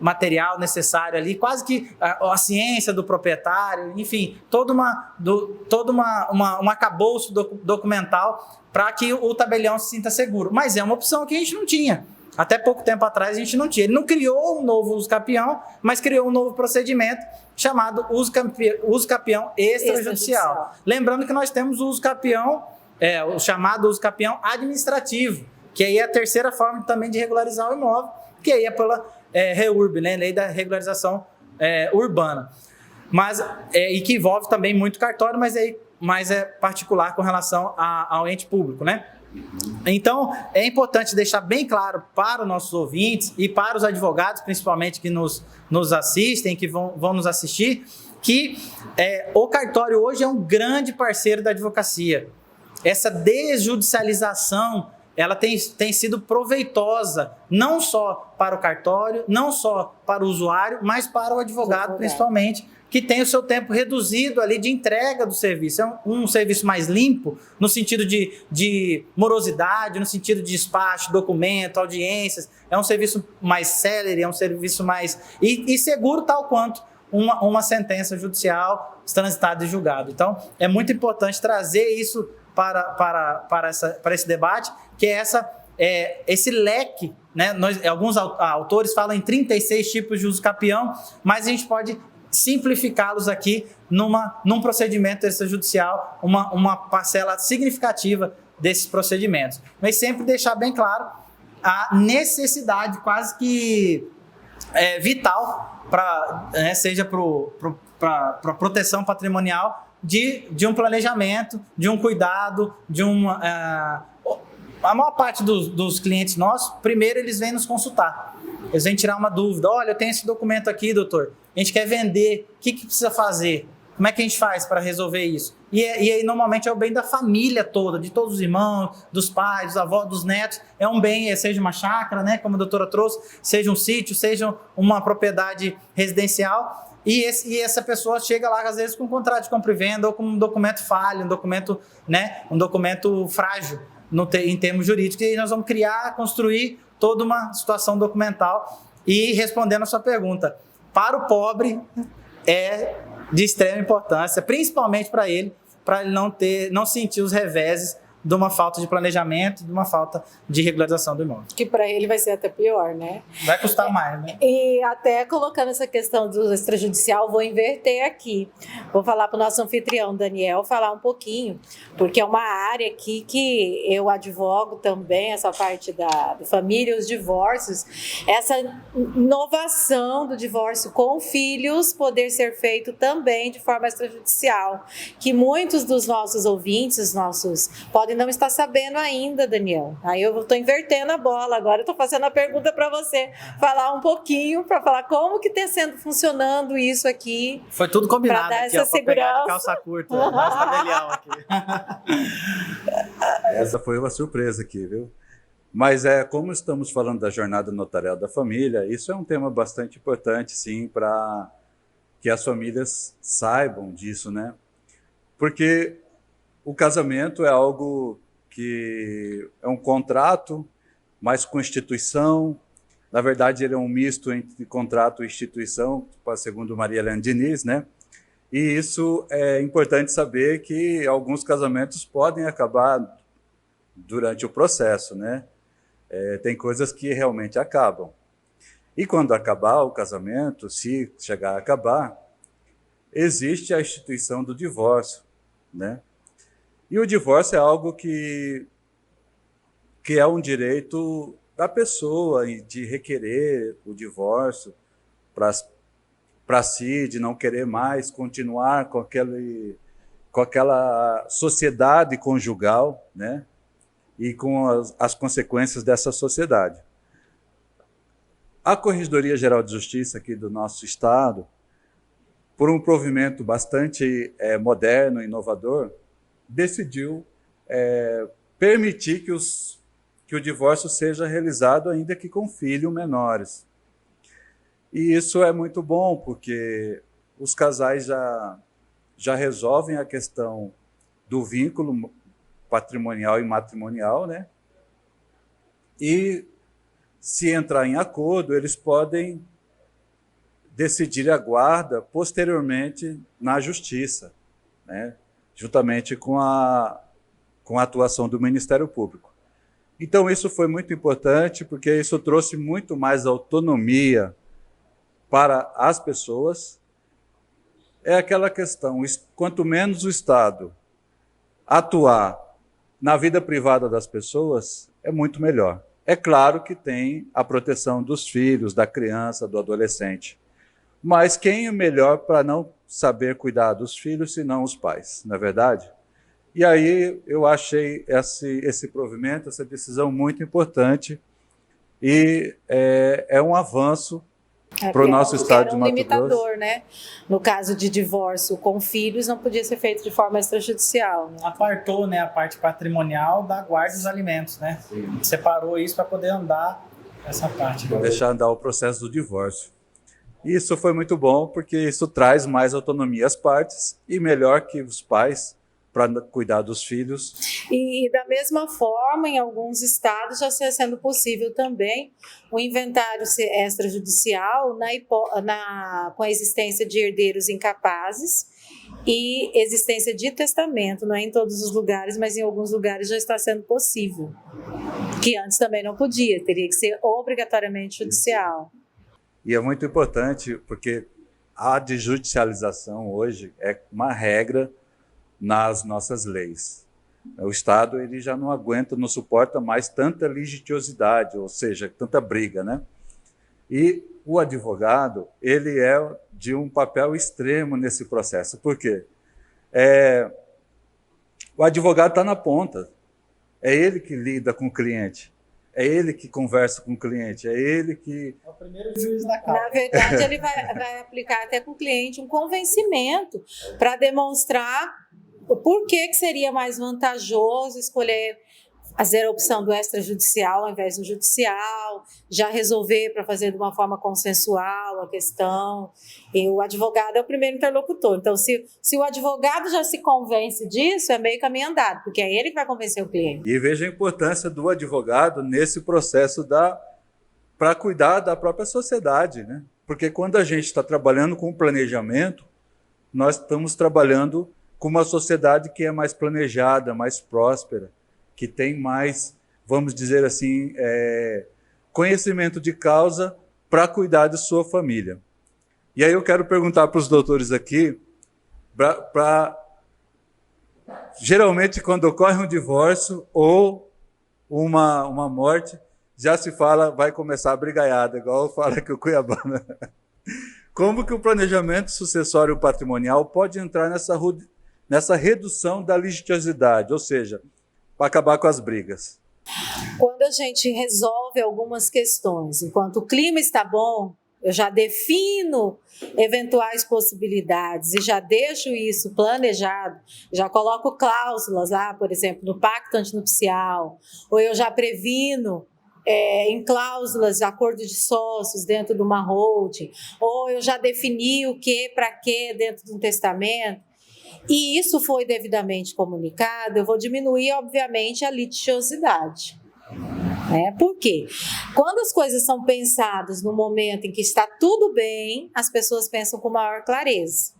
material necessário ali, quase que a ciência do proprietário, enfim, todo um acabouço documental para que o tabelião se sinta seguro. Mas é uma opção que a gente não tinha. Até pouco tempo atrás a gente não tinha. Ele não criou um novo uso capião, mas criou um novo procedimento chamado uso capião extrajudicial. Lembrando que nós temos o uso capião, o chamado uso capião administrativo, que aí é a terceira forma também de regularizar o imóvel, que aí é pela REURB, né, Lei da Regularização Urbana. E que envolve também muito cartório, mas é particular com relação ao ente público, né? Então, é importante deixar bem claro para os nossos ouvintes e para os advogados, principalmente que nos assistem, que vão nos assistir, que o cartório hoje é um grande parceiro da advocacia. Essa desjudicialização, ela tem sido proveitosa, não só para o cartório, não só para o usuário, mas para o advogado, principalmente, que tem o seu tempo reduzido ali de entrega do serviço. É um serviço mais limpo, no sentido de morosidade, no sentido de despacho, documento, audiências. É um serviço mais célere, é um serviço mais... E seguro tal quanto uma sentença judicial transitada e julgada. Então, é muito importante trazer isso para esse debate, que é esse leque, né? Alguns autores falam em 36 tipos de uso capião, mas a gente pode simplificá-los aqui num procedimento extrajudicial, uma parcela significativa desses procedimentos. Mas sempre deixar bem claro a necessidade quase que vital, seja para a proteção patrimonial, de um planejamento, de um cuidado, a maior parte dos clientes nossos, primeiro eles vêm nos consultar. Eles vêm tirar uma dúvida. Olha, eu tenho esse documento aqui, doutor. A gente quer vender. O que precisa fazer? Como é que a gente faz para resolver isso? E aí, normalmente, é o bem da família toda, de todos os irmãos, dos pais, dos avós, dos netos. É um bem, seja uma chácara, né, como a doutora trouxe, seja um sítio, seja uma propriedade residencial. E essa pessoa chega lá, às vezes, com um contrato de compra e venda ou com um documento falho, um documento frágil em termos jurídicos. E aí nós vamos construir toda uma situação documental. E respondendo a sua pergunta, para o pobre é de extrema importância, principalmente para ele não sentir os reveses de uma falta de planejamento, de uma falta de regularização do imóvel. Que para ele vai ser até pior, né? Vai custar mais, né? E até colocando essa questão do extrajudicial, vou inverter aqui. Vou falar para o nosso anfitrião, Daniel, falar um pouquinho, porque é uma área aqui que eu advogo também, essa parte da família e os divórcios, essa inovação do divórcio com filhos poder ser feito também de forma extrajudicial, que muitos dos nossos ouvintes, podem não estar sabendo ainda, Daniel. Aí eu estou invertendo a bola, agora eu estou fazendo a pergunta para você falar um pouquinho, para falar como que está funcionando isso aqui. Foi tudo combinado dar aqui, essa para pegar de calça curta, nosso tabelião aqui. Essa foi uma surpresa aqui, viu? Mas como estamos falando da jornada notarial da família, isso é um tema bastante importante, sim, para que as famílias saibam disso, né? Porque o casamento é algo que é um contrato, mas com instituição. Na verdade, ele é um misto entre contrato e instituição, segundo Maria Helena Diniz, né? E isso é importante saber que alguns casamentos podem acabar durante o processo, né? Tem coisas que realmente acabam. E quando acabar o casamento, se chegar a acabar, existe a instituição do divórcio, né? E o divórcio é algo que é um direito da pessoa de requerer o divórcio para si, de não querer mais continuar com aquela sociedade conjugal, né? E com as consequências dessa sociedade. A Corregedoria Geral de Justiça aqui do nosso estado, por um provimento bastante moderno e inovador, decidiu permitir que o divórcio seja realizado ainda que com filhos menores. E isso é muito bom, porque os casais já resolvem a questão do vínculo patrimonial e matrimonial, né? E, se entrar em acordo, eles podem decidir a guarda posteriormente na justiça, né? Juntamente com a atuação do Ministério Público. Então, isso foi muito importante, porque isso trouxe muito mais autonomia para as pessoas. É aquela questão, quanto menos o Estado atuar na vida privada das pessoas, é muito melhor. É claro que tem a proteção dos filhos, da criança, do adolescente. Mas quem é melhor para não saber cuidar dos filhos, senão os pais, não é verdade? E aí eu achei esse provimento, essa decisão muito importante e é um avanço para o nosso estado de Mato Grosso. Era um limitador, né? No caso de divórcio com filhos, não podia ser feito de forma extrajudicial. Né? Apartou, né, a parte patrimonial da guarda dos alimentos, né? Sim. Separou isso para poder andar essa parte. Deixar andar o processo do divórcio. Isso foi muito bom, porque isso traz mais autonomia às partes e melhor que os pais para cuidar dos filhos. E da mesma forma, em alguns estados já está sendo possível também o inventário extrajudicial com a existência de herdeiros incapazes e existência de testamento. Não é em todos os lugares, mas em alguns lugares já está sendo possível. Que antes também não podia, teria que ser obrigatoriamente judicial. E é muito importante, porque a desjudicialização hoje é uma regra nas nossas leis. O Estado ele já não aguenta, não suporta mais tanta litigiosidade, ou seja, tanta briga, né? E o advogado, ele é de um papel extremo nesse processo. Por quê? O advogado está na ponta, é ele que lida com o cliente. é ele que conversa com o cliente, é ele que... É o primeiro juiz da causa. Na verdade, ele vai aplicar até com o cliente um convencimento para demonstrar o porquê que seria mais vantajoso escolher fazer a opção do extrajudicial ao invés do judicial, já resolver para fazer de uma forma consensual a questão. E o advogado é o primeiro interlocutor. Então, se o advogado já se convence disso, é meio caminho andado, porque é ele que vai convencer o cliente. E veja a importância do advogado nesse processo para cuidar da própria sociedade, né? Porque quando a gente está trabalhando com planejamento, nós estamos trabalhando com uma sociedade que é mais planejada, mais próspera, que tem mais, vamos dizer assim, conhecimento de causa para cuidar de sua família. E aí eu quero perguntar para os doutores aqui, geralmente quando ocorre um divórcio ou uma morte, já se fala, vai começar a brigaiada, igual fala que o Cuiabá, né? Como que o planejamento sucessório patrimonial pode entrar nessa redução da litigiosidade, ou seja, para acabar com as brigas? Quando a gente resolve algumas questões, enquanto o clima está bom, eu já defino eventuais possibilidades e já deixo isso planejado, já coloco cláusulas lá, por exemplo, no pacto antinupcial, ou eu já previno em cláusulas de acordo de sócios dentro de uma holding, ou eu já defini o que, para quê dentro de um testamento, e isso foi devidamente comunicado, eu vou diminuir, obviamente, a litigiosidade. Por quê? Quando as coisas são pensadas no momento em que está tudo bem, as pessoas pensam com maior clareza.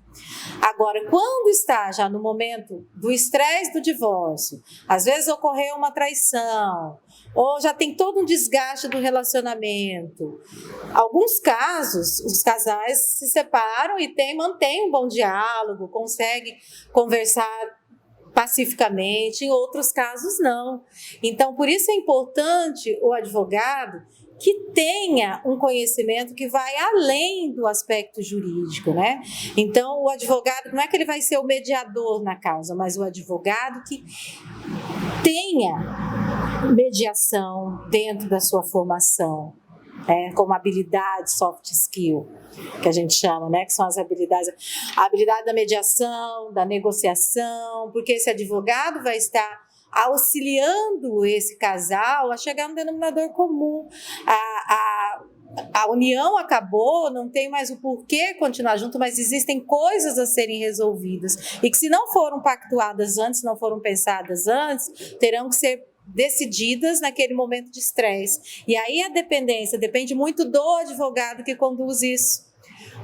Agora, quando está já no momento do estresse do divórcio, às vezes ocorreu uma traição, ou já tem todo um desgaste do relacionamento. Alguns casos, os casais se separam e mantêm um bom diálogo, conseguem conversar pacificamente, em outros casos não. Então, por isso é importante o advogado que tenha um conhecimento que vai além do aspecto jurídico, né? Então, o advogado, não é que ele vai ser o mediador na causa, mas o advogado que tenha mediação dentro da sua formação, como habilidade, soft skill, que a gente chama, né? Que são as habilidades, a habilidade da mediação, da negociação, porque esse advogado vai estar auxiliando esse casal a chegar no denominador comum. A união acabou, não tem mais o porquê continuar junto, mas existem coisas a serem resolvidas e que, se não foram pactuadas antes, não foram pensadas antes, terão que ser decididas naquele momento de estresse. E aí a dependência depende muito do advogado que conduz isso,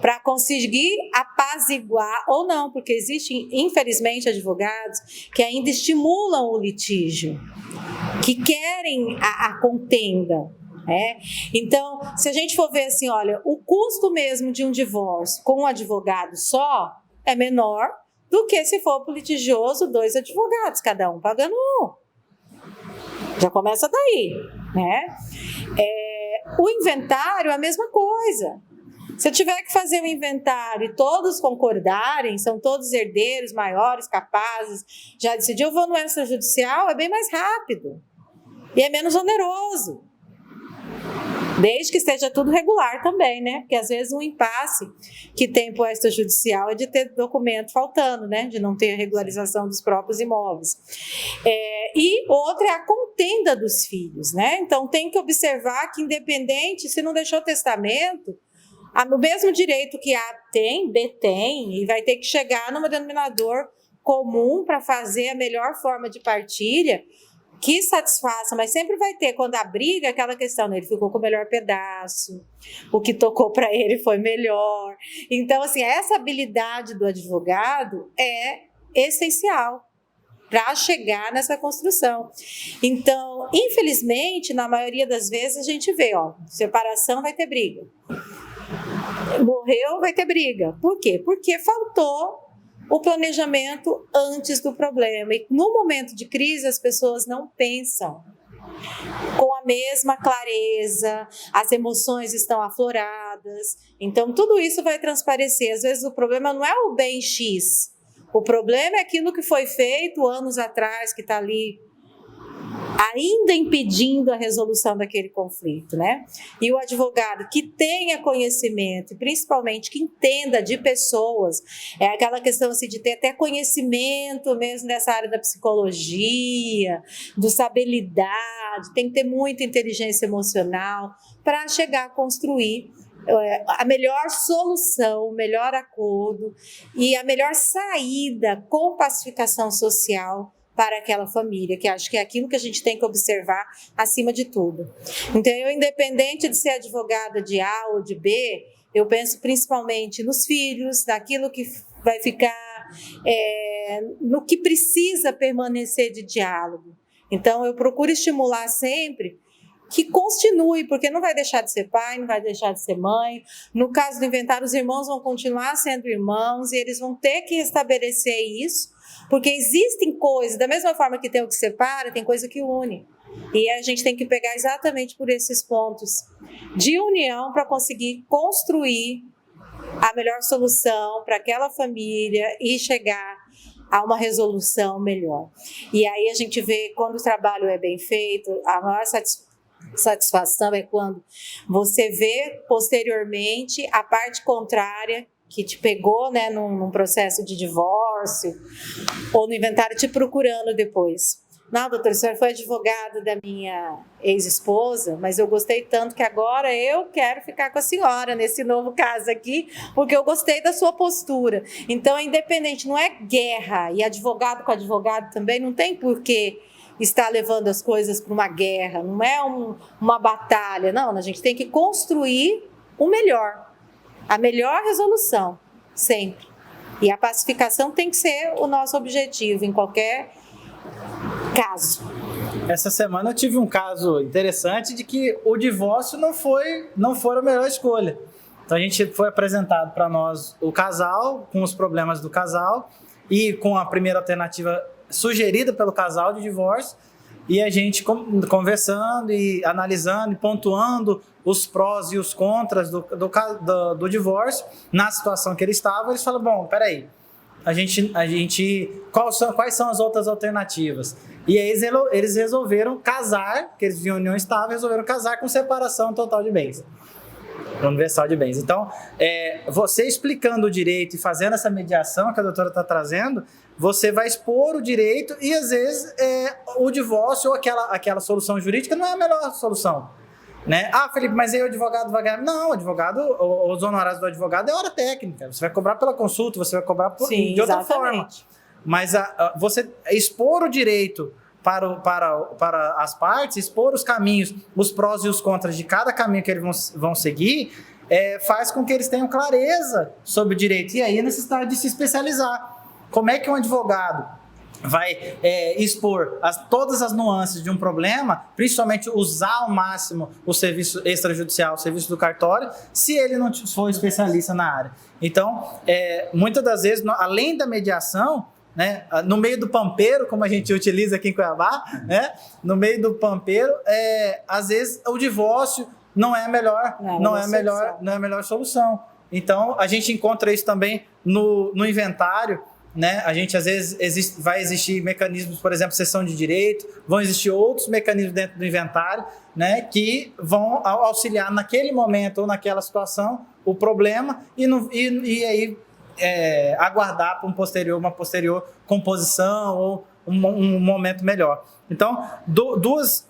para conseguir apaziguar ou não, porque existem, infelizmente, advogados que ainda estimulam o litígio, que querem a contenda. Então, se a gente for ver assim, olha, o custo mesmo de um divórcio com um advogado só é menor do que se for para o litigioso 2 advogados, cada um pagando um. Já começa daí, né? O inventário é a mesma coisa. Se eu tiver que fazer um inventário e todos concordarem, são todos herdeiros, maiores, capazes, já decidiu, eu vou no extrajudicial, é bem mais rápido e é menos oneroso. Desde que esteja tudo regular também, né? Porque às vezes um impasse que tem para o extrajudicial é de ter documento faltando, né? De não ter a regularização dos próprios imóveis. E outra é a contenda dos filhos, né? Então tem que observar que, independente, se não deixou testamento, o mesmo direito que A tem, B tem, e vai ter que chegar num denominador comum para fazer a melhor forma de partilha que satisfaça, mas sempre vai ter, quando a briga, aquela questão, né? Ele ficou com o melhor pedaço, o que tocou para ele foi melhor. Então, assim, essa habilidade do advogado é essencial para chegar nessa construção. Então, infelizmente, na maioria das vezes, a gente vê, separação vai ter briga. Morreu, vai ter briga. Por quê? Porque faltou o planejamento antes do problema. E no momento de crise, as pessoas não pensam com a mesma clareza, as emoções estão afloradas. Então, tudo isso vai transparecer. Às vezes, o problema não é o bem X. O problema é aquilo que foi feito anos atrás, que está ali ainda impedindo a resolução daquele conflito, né? E o advogado que tenha conhecimento, principalmente que entenda de pessoas, é aquela questão assim, de ter até conhecimento mesmo nessa área da psicologia, do saber lidar, tem que ter muita inteligência emocional para chegar a construir a melhor solução, o melhor acordo e a melhor saída com pacificação social para aquela família, que acho que é aquilo que a gente tem que observar acima de tudo. Então, eu, independente de ser advogada de A ou de B, eu penso principalmente nos filhos, naquilo que vai ficar, no que precisa permanecer de diálogo. Então, eu procuro estimular sempre que continue, porque não vai deixar de ser pai, não vai deixar de ser mãe. No caso do inventário, os irmãos vão continuar sendo irmãos e eles vão ter que estabelecer isso, porque existem coisas, da mesma forma que tem o que separa, tem coisa que une. E a gente tem que pegar exatamente por esses pontos de união para conseguir construir a melhor solução para aquela família e chegar a uma resolução melhor. E aí a gente vê, quando o trabalho é bem feito, a maior satisfação é quando você vê posteriormente a parte contrária que te pegou, né, num processo de divórcio ou no inventário te procurando depois. Não, doutora, a senhora foi advogada da minha ex-esposa, mas eu gostei tanto que agora eu quero ficar com a senhora nesse novo caso aqui, porque eu gostei da sua postura. Então, é independente, não é guerra, e advogado com advogado também não tem porquê estar levando as coisas para uma guerra, não é uma batalha, não, a gente tem que construir o melhor, a melhor resolução, sempre. E a pacificação tem que ser o nosso objetivo em qualquer caso. Essa semana eu tive um caso interessante de que o divórcio não foi a melhor escolha. Então a gente foi apresentado para nós o casal, com os problemas do casal e com a primeira alternativa sugerida pelo casal de divórcio, e a gente conversando e analisando e pontuando os prós e os contras do divórcio na situação que ele estava. Eles falaram, bom, peraí, quais são as outras alternativas? E aí eles resolveram casar, porque eles viam união estável, resolveram casar com separação total de bens, universal de bens. Então, você explicando o direito e fazendo essa mediação que a doutora está trazendo, você vai expor o direito e, às vezes, o divórcio ou aquela solução jurídica não é a melhor solução. Né? Ah, Felipe, mas aí o advogado vai ganhar? Não, os honorários do advogado é hora técnica. Você vai cobrar pela consulta, você vai cobrar de outra forma. Mas você expor o direito para as partes, expor os caminhos, os prós e os contras de cada caminho que eles vão seguir, faz com que eles tenham clareza sobre o direito. E aí a necessidade de se especializar. Como é que um advogado vai expor todas as nuances de um problema, principalmente usar ao máximo o serviço extrajudicial, o serviço do cartório, se ele não for especialista na área? Então, muitas das vezes, além da mediação, né, no meio do pampeiro, como a gente utiliza aqui em Cuiabá, né, no meio do pampeiro, às vezes o divórcio não é a melhor solução. Então, a gente encontra isso também no inventário, né? A gente, às vezes, vai existir mecanismos, por exemplo, cessão de direito, vão existir outros mecanismos dentro do inventário, né, que vão auxiliar naquele momento ou naquela situação o problema e aí aguardar para uma posterior composição ou um momento melhor. Então, duas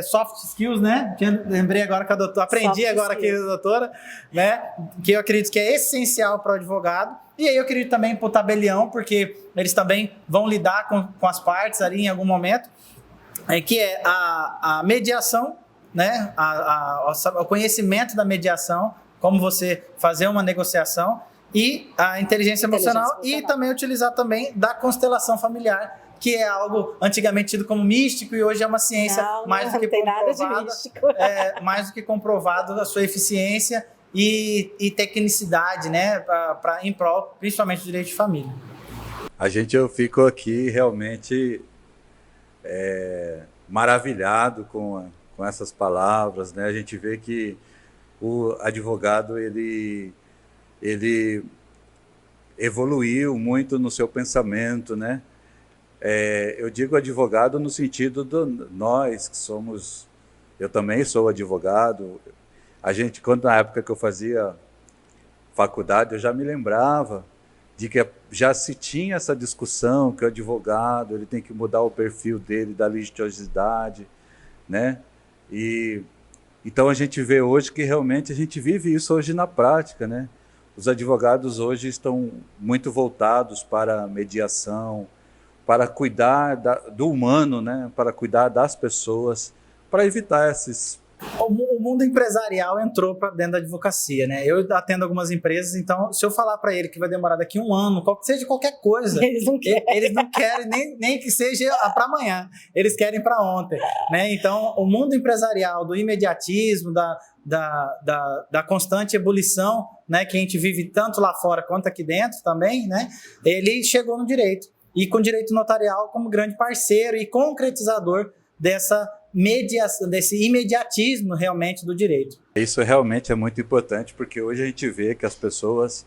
soft skills, né? Lembrei agora que a doutora, aprendi agora aqui com a doutora, né? Que eu acredito que é essencial para o advogado. E aí eu acredito também para o tabelião, porque eles também vão lidar com as partes ali em algum momento, que é a mediação, né? O conhecimento da mediação, como você fazer uma negociação, e a inteligência emocional, e também utilizar também da constelação familiar, que é algo antigamente tido como místico e hoje é uma ciência mais do que comprovado a sua eficiência e tecnicidade, né, em prol, principalmente do direito de família. Eu fico aqui realmente maravilhado com essas palavras, né? A gente vê que o advogado ele evoluiu muito no seu pensamento, né? Eu digo advogado no sentido de nós que somos... Eu também sou advogado. A gente, quando na época que eu fazia faculdade, eu já me lembrava de que já se tinha essa discussão que o advogado ele tem que mudar o perfil dele da litigiosidade, né? E então a gente vê hoje que realmente a gente vive isso hoje na prática, né? Os advogados hoje estão muito voltados para a mediação, para cuidar do humano, né? Para cuidar das pessoas, para evitar esses... O mundo empresarial entrou para dentro da advocacia, né? Eu atendo algumas empresas, então se eu falar para ele que vai demorar daqui um ano, seja qualquer coisa, eles não querem nem que seja para amanhã, eles querem para ontem, né? Então o mundo empresarial, do imediatismo, da constante ebulição, né, que a gente vive tanto lá fora quanto aqui dentro também, né? Ele chegou no direito, e com o direito notarial como grande parceiro e concretizador dessa mediação, desse imediatismo realmente do direito. Isso realmente é muito importante, porque hoje a gente vê que as pessoas,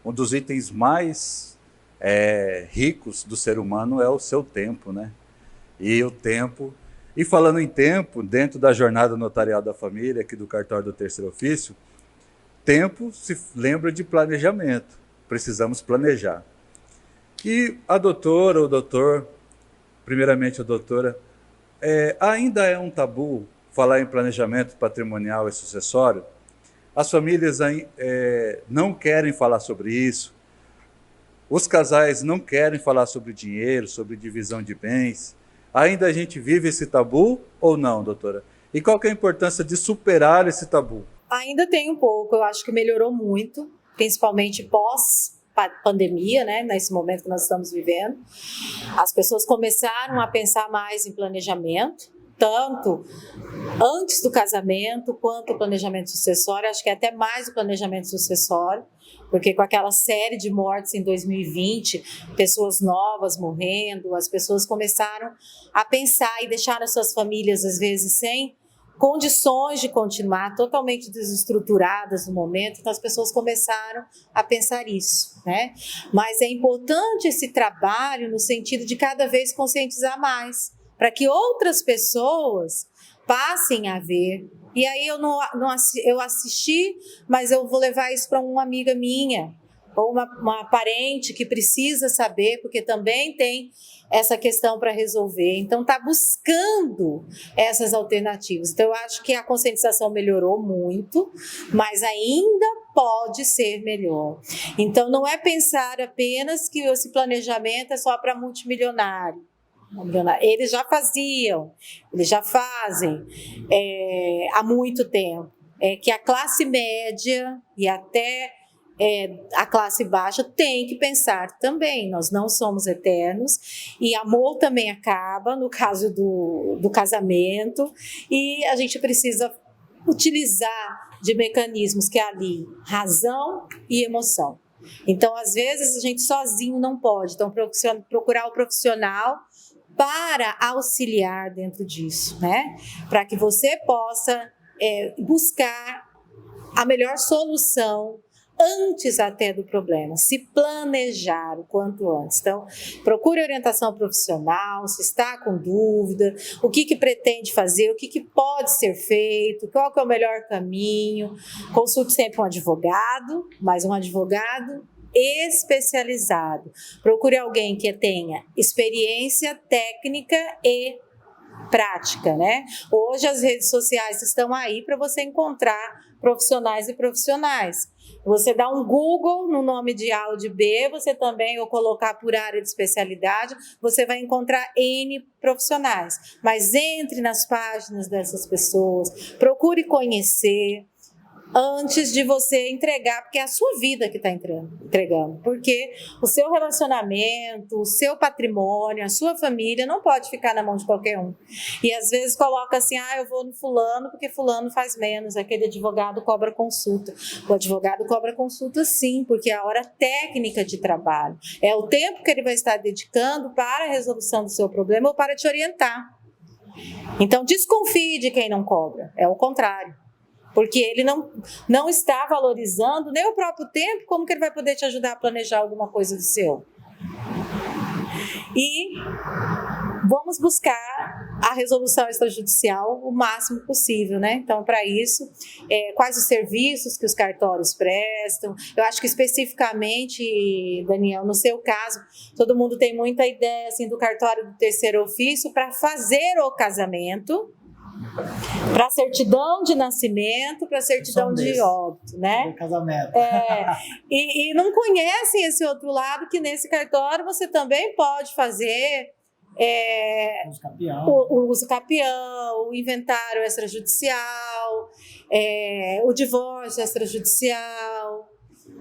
um dos itens mais ricos do ser humano é o seu tempo, né? E o tempo... E falando em tempo, dentro da jornada notarial da família, aqui do cartório do terceiro ofício, tempo se lembra de planejamento. Precisamos planejar. E a doutora, ou doutor, primeiramente a doutora, ainda é um tabu falar em planejamento patrimonial e sucessório? As famílias não querem falar sobre isso, os casais não querem falar sobre dinheiro, sobre divisão de bens. Ainda a gente vive esse tabu ou não, doutora? E qual que é a importância de superar esse tabu? Ainda tem um pouco, eu acho que melhorou muito, principalmente pós-pandemia, né? Nesse momento que nós estamos vivendo. As pessoas começaram a pensar mais em planejamento, tanto antes do casamento quanto o planejamento sucessório, acho que é até mais o planejamento sucessório, porque com aquela série de mortes em 2020, pessoas novas morrendo, as pessoas começaram a pensar e deixaram as suas famílias, às vezes, sem condições de continuar, totalmente desestruturadas no momento, então as pessoas começaram a pensar isso, né? Mas é importante esse trabalho no sentido de cada vez conscientizar mais, para que outras pessoas passem a ver. E aí eu assisti, mas eu vou levar isso para uma amiga minha, ou uma parente que precisa saber, porque também tem essa questão para resolver. Então, está buscando essas alternativas. Então, eu acho que a conscientização melhorou muito, mas ainda pode ser melhor. Então, não é pensar apenas que esse planejamento é só para multimilionário. Eles já faziam, eles já fazem há muito tempo. Que a classe média e até a classe baixa tem que pensar também. Nós não somos eternos e amor também acaba no caso do casamento, e a gente precisa utilizar de mecanismos que é ali razão e emoção. Então, às vezes, a gente sozinho não pode. Então, procurar o profissional para auxiliar dentro disso, né? Para que você possa buscar a melhor solução antes até do problema, se planejar o quanto antes. Então, procure orientação profissional, se está com dúvida, o que pretende fazer, o que pode ser feito, qual que é o melhor caminho. Consulte sempre um advogado, mas um advogado especializado. Procure alguém que tenha experiência técnica e prática, né? Hoje as redes sociais estão aí para você encontrar profissionais e profissionais. Você dá um Google no nome de A ou de B, você também, ou colocar por área de especialidade, você vai encontrar N profissionais. Mas entre nas páginas dessas pessoas, procure conhecer antes de você entregar, porque é a sua vida que está entregando. Porque o seu relacionamento, o seu patrimônio, a sua família não pode ficar na mão de qualquer um. E às vezes coloca assim, eu vou no fulano porque fulano faz menos, aquele advogado cobra consulta. O advogado cobra consulta sim, porque é a hora técnica de trabalho. É o tempo que ele vai estar dedicando para a resolução do seu problema ou para te orientar. Então desconfie de quem não cobra, é o contrário. Porque ele não está valorizando nem o próprio tempo, como que ele vai poder te ajudar a planejar alguma coisa do seu? E vamos buscar a resolução extrajudicial o máximo possível, né? Então, para isso, quais os serviços que os cartórios prestam? Eu acho que especificamente, Daniel, no seu caso, todo mundo tem muita ideia assim, do cartório do terceiro ofício para fazer o casamento, para certidão de nascimento, para certidão de óbito, né? Casamento. E não conhecem esse outro lado, que nesse cartório você também pode fazer o uso capião, o inventário extrajudicial, o divórcio extrajudicial,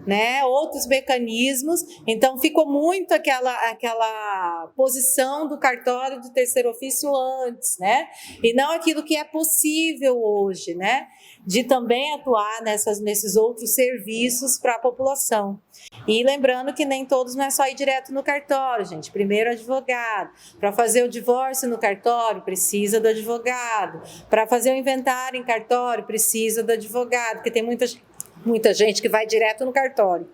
né? Outros mecanismos. Então ficou muito aquela posição do cartório do terceiro ofício antes, né? E não aquilo que é possível hoje, né? De também atuar nesses outros serviços para a população. E lembrando que nem todos não é só ir direto no cartório, gente. Primeiro advogado. Para fazer o divórcio no cartório, precisa do advogado. Para fazer o inventário em cartório, precisa do advogado, porque tem muita gente que vai direto no cartório.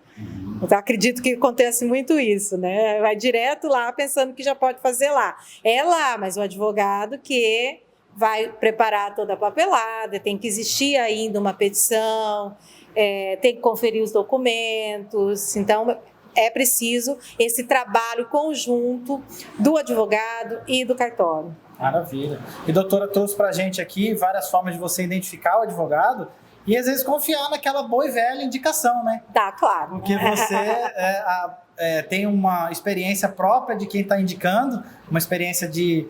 Eu acredito que acontece muito isso, né? Vai direto lá pensando que já pode fazer lá. É lá, mas o advogado que vai preparar toda a papelada, tem que existir ainda uma petição, tem que conferir os documentos. Então, é preciso esse trabalho conjunto do advogado e do cartório. Maravilha. E doutora trouxe para a gente aqui várias formas de você identificar o advogado e às vezes confiar naquela boa e velha indicação, né? Tá, claro. Porque você tem uma experiência própria de quem está indicando, uma experiência de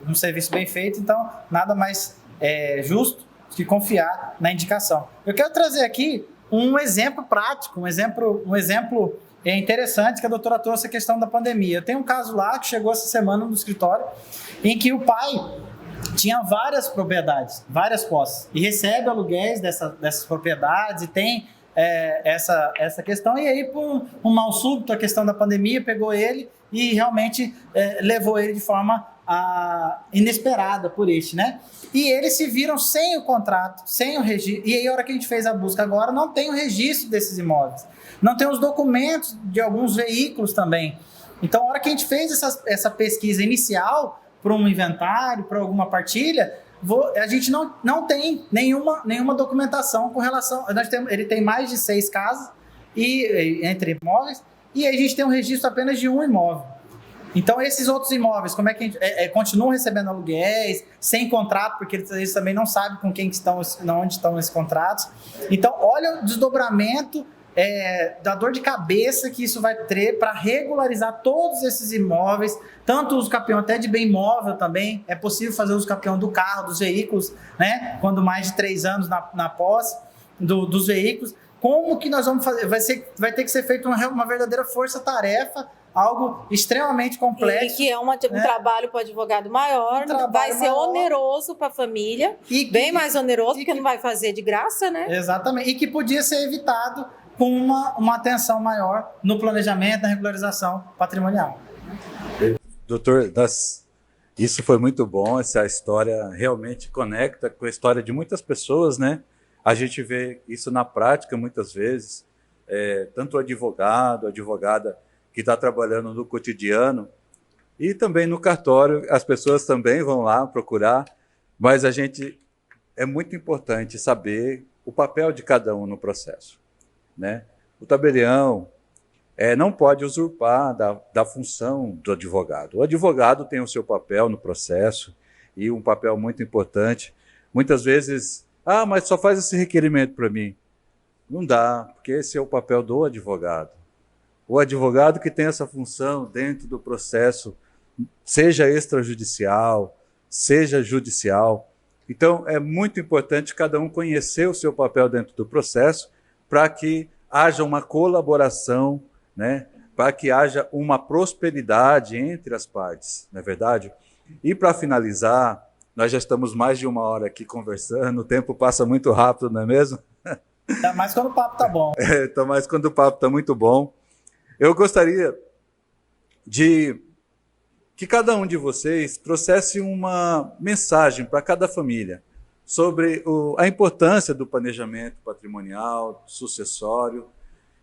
um serviço bem feito, então nada mais justo que confiar na indicação. Eu quero trazer aqui um exemplo prático, um exemplo interessante que a doutora trouxe, a questão da pandemia. Eu tenho um caso lá que chegou essa semana no escritório, em que o pai tinha várias propriedades, várias posses, e recebe aluguéis dessas propriedades e tem essa questão, e aí por um mal súbito, a questão da pandemia pegou ele e realmente levou ele de forma inesperada por este, né? E eles se viram sem o contrato, sem o registro, e aí a hora que a gente fez a busca agora, não tem o registro desses imóveis, não tem os documentos de alguns veículos também. Então, a hora que a gente fez essa pesquisa inicial para um inventário, para alguma partilha, a gente não tem nenhuma documentação com relação... Ele tem mais de 6 casas entre imóveis, e aí a gente tem um registro apenas de um imóvel. Então, esses outros imóveis, como é que a gente continuam recebendo aluguéis, sem contrato, porque eles também não sabem com quem estão, onde estão esses contratos. Então, olha o desdobramento da dor de cabeça que isso vai ter para regularizar todos esses imóveis, tanto o uso capião até de bem imóvel também. É possível fazer uso capião do carro, dos veículos, né? Quando mais de 3 anos na posse dos veículos. Como que nós vamos fazer? Vai ter que ser feito uma verdadeira força-tarefa, algo extremamente complexo. E que é um trabalho para o advogado maior, vai ser oneroso para a família, bem mais oneroso, porque não vai fazer de graça, né? Exatamente, e que podia ser evitado com uma atenção maior no planejamento, na regularização patrimonial. Doutor, isso foi muito bom, essa história realmente conecta com a história de muitas pessoas, né? A gente vê isso na prática muitas vezes, tanto o advogado, a advogada que está trabalhando no cotidiano e também no cartório, as pessoas também vão lá procurar, mas é muito importante saber o papel de cada um no processo, né? O tabelião não pode usurpar da função do advogado. O advogado tem o seu papel no processo e um papel muito importante. Muitas vezes, mas só faz esse requerimento para mim. Não dá, porque esse é o papel do advogado. O advogado que tem essa função dentro do processo, seja extrajudicial, seja judicial. Então, é muito importante cada um conhecer o seu papel dentro do processo para que haja uma colaboração, né? Para que haja uma prosperidade entre as partes, não é verdade? E para finalizar, nós já estamos mais de 1 hora aqui conversando, o tempo passa muito rápido, não é mesmo? Ainda mais quando o papo está bom. Ainda mais quando o papo está muito bom. Eu gostaria de que cada um de vocês trouxesse uma mensagem para cada família sobre a importância do planejamento patrimonial, sucessório,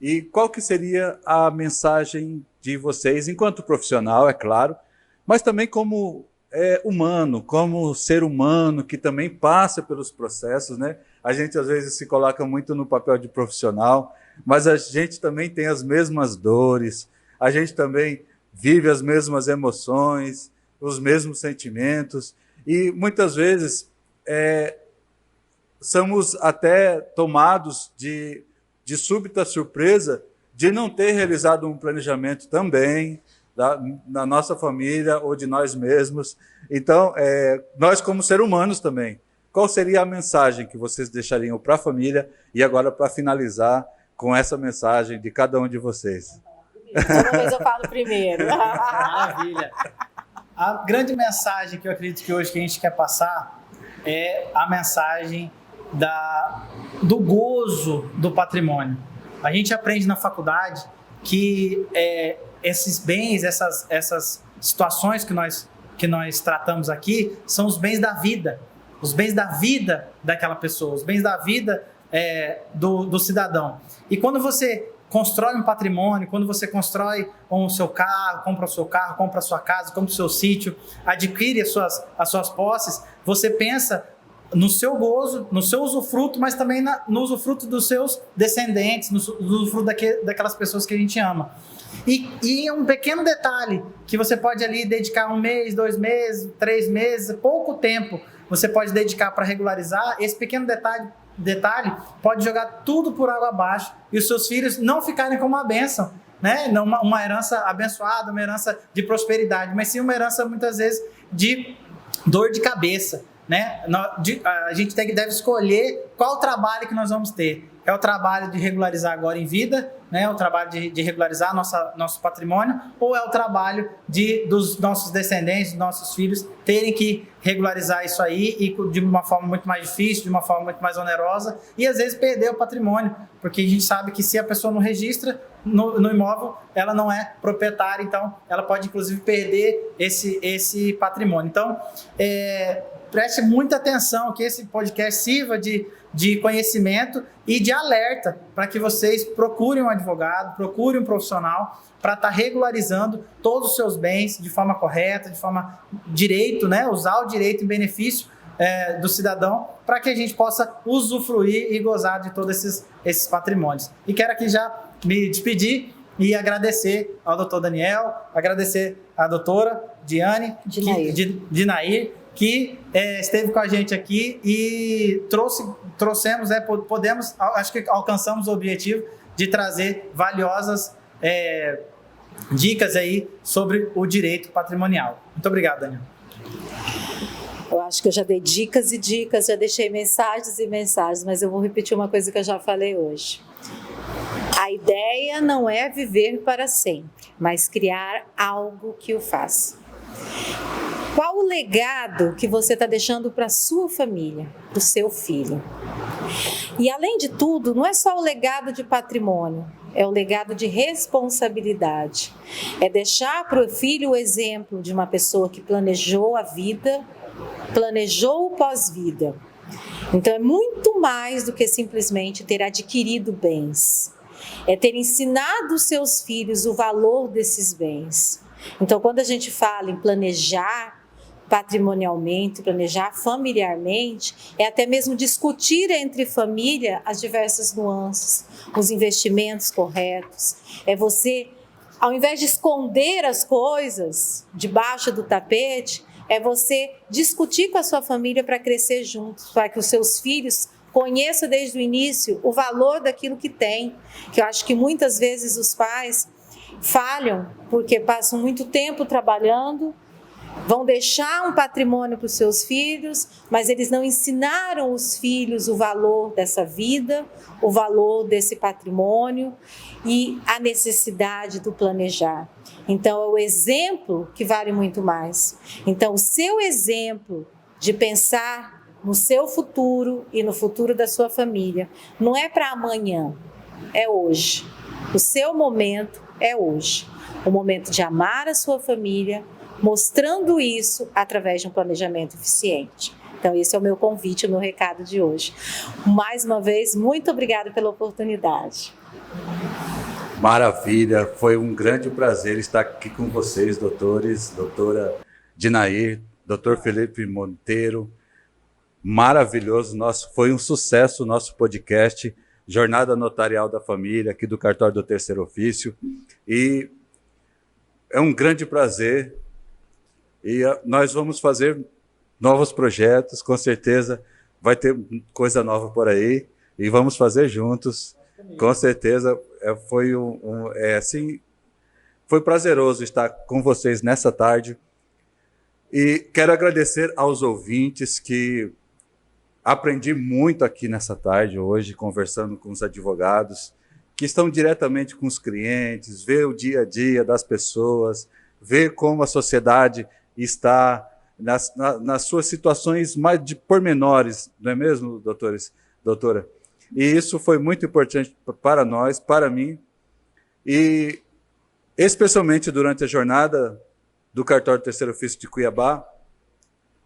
E qual que seria a mensagem de vocês, enquanto profissional, é claro, mas também como humano, como ser humano que também passa pelos processos, né? A gente às vezes se coloca muito no papel de profissional, mas a gente também tem as mesmas dores, a gente também vive as mesmas emoções, os mesmos sentimentos, e muitas vezes somos até tomados de súbita surpresa de não ter realizado um planejamento também da nossa família ou de nós mesmos. Então, nós como seres humanos também, qual seria a mensagem que vocês deixariam para a família? E agora, para finalizar, com essa mensagem de cada um de vocês. Toda vez eu falo primeiro. Maravilha. A grande mensagem que eu acredito que hoje que a gente quer passar é a mensagem do gozo do patrimônio. A gente aprende na faculdade que esses bens, essas situações que nós tratamos aqui, são os bens da vida. Os bens da vida daquela pessoa, os bens da vida do cidadão. E quando você constrói um patrimônio, quando você constrói o seu carro, compra o seu carro, compra a sua casa, compra o seu sítio, adquire as suas posses, você pensa no seu gozo, no seu usufruto, mas também no usufruto dos seus descendentes, no usufruto daquelas pessoas que a gente ama. E um pequeno detalhe, que você pode ali dedicar 1 mês, 2 meses, 3 meses, pouco tempo, você pode dedicar para regularizar. Esse pequeno detalhe pode jogar tudo por água abaixo e os seus filhos não ficarem com uma bênção, né? Não uma herança abençoada, uma herança de prosperidade, mas sim uma herança muitas vezes de dor de cabeça, né? A gente deve escolher qual o trabalho que nós vamos ter. É o trabalho de regularizar agora em vida, né? É o trabalho de regularizar nosso patrimônio, ou é o trabalho dos nossos descendentes, dos nossos filhos, terem que regularizar isso aí e de uma forma muito mais difícil, de uma forma muito mais onerosa, e às vezes perder o patrimônio, porque a gente sabe que se a pessoa não registra no imóvel, ela não é proprietária, então ela pode inclusive perder esse patrimônio. Então, preste muita atenção, que esse podcast sirva de conhecimento e de alerta para que vocês procurem um advogado, procurem um profissional para estar regularizando todos os seus bens de forma correta, de forma direito, né? Usar o direito em benefício do cidadão, para que a gente possa usufruir e gozar de todos esses patrimônios. E quero aqui já me despedir e agradecer ao doutor Daniel, agradecer à doutora Dinair, que esteve com a gente aqui e trouxemos, acho que alcançamos o objetivo de trazer valiosas dicas aí sobre o direito patrimonial. Muito obrigado, Daniel. Eu acho que eu já dei dicas e dicas, já deixei mensagens e mensagens, mas eu vou repetir uma coisa que eu já falei hoje. A ideia não é viver para sempre, mas criar algo que o faça. Qual o legado que você está deixando para a sua família, para o seu filho? E além de tudo, não é só o legado de patrimônio, é o legado de responsabilidade. É deixar para o filho o exemplo de uma pessoa que planejou a vida, planejou o pós-vida. Então é muito mais do que simplesmente ter adquirido bens. É ter ensinado os seus filhos o valor desses bens. Então quando a gente fala em planejar patrimonialmente, planejar familiarmente, é até mesmo discutir entre família as diversas nuances, os investimentos corretos. É você, ao invés de esconder as coisas debaixo do tapete, é você discutir com a sua família para crescer juntos, para que os seus filhos conheçam desde o início o valor daquilo que tem, que eu acho que muitas vezes os pais falham porque passam muito tempo trabalhando, vão deixar um patrimônio para os seus filhos, mas eles não ensinaram os filhos o valor dessa vida, o valor desse patrimônio e a necessidade do planejar. Então, é o exemplo que vale muito mais. Então, o seu exemplo de pensar no seu futuro e no futuro da sua família não é para amanhã, é hoje. O seu momento é hoje. O momento de amar a sua família, mostrando isso através de um planejamento eficiente. Então, esse é o meu convite, o meu recado de hoje. Mais uma vez, muito obrigada pela oportunidade. Maravilha, foi um grande prazer estar aqui com vocês, doutores, doutora Dinair, doutor Felipe Monteiro. Maravilhoso, foi um sucesso o nosso podcast, Jornada Notarial da Família, aqui do Cartório do Terceiro Ofício. E é um grande prazer. E nós vamos fazer novos projetos, com certeza vai ter coisa nova por aí, e vamos fazer juntos, com certeza. Foi prazeroso estar com vocês nessa tarde, e quero agradecer aos ouvintes que aprendi muito aqui nessa tarde, hoje, conversando com os advogados, que estão diretamente com os clientes, ver o dia a dia das pessoas, ver como a sociedade está nas suas situações mais de pormenores, não é mesmo, doutores, doutora? E isso foi muito importante para nós, para mim, e especialmente durante a jornada do Cartório do Terceiro Ofício de Cuiabá,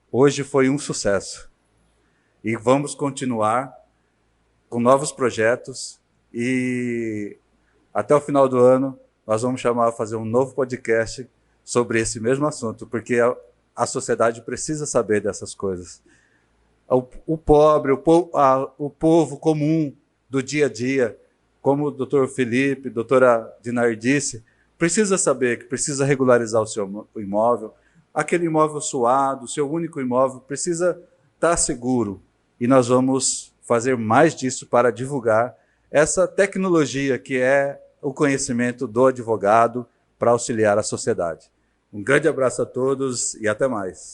hoje foi um sucesso. E vamos continuar com novos projetos, e até o final do ano nós vamos fazer um novo podcast sobre esse mesmo assunto, porque a sociedade precisa saber dessas coisas. O pobre, o povo comum do dia a dia, como o doutor Felipe, a doutora Dinair disse, precisa saber que precisa regularizar o seu imóvel, aquele imóvel suado, o seu único imóvel, precisa estar seguro. E nós vamos fazer mais disso para divulgar essa tecnologia que é o conhecimento do advogado para auxiliar a sociedade. Um grande abraço a todos e até mais.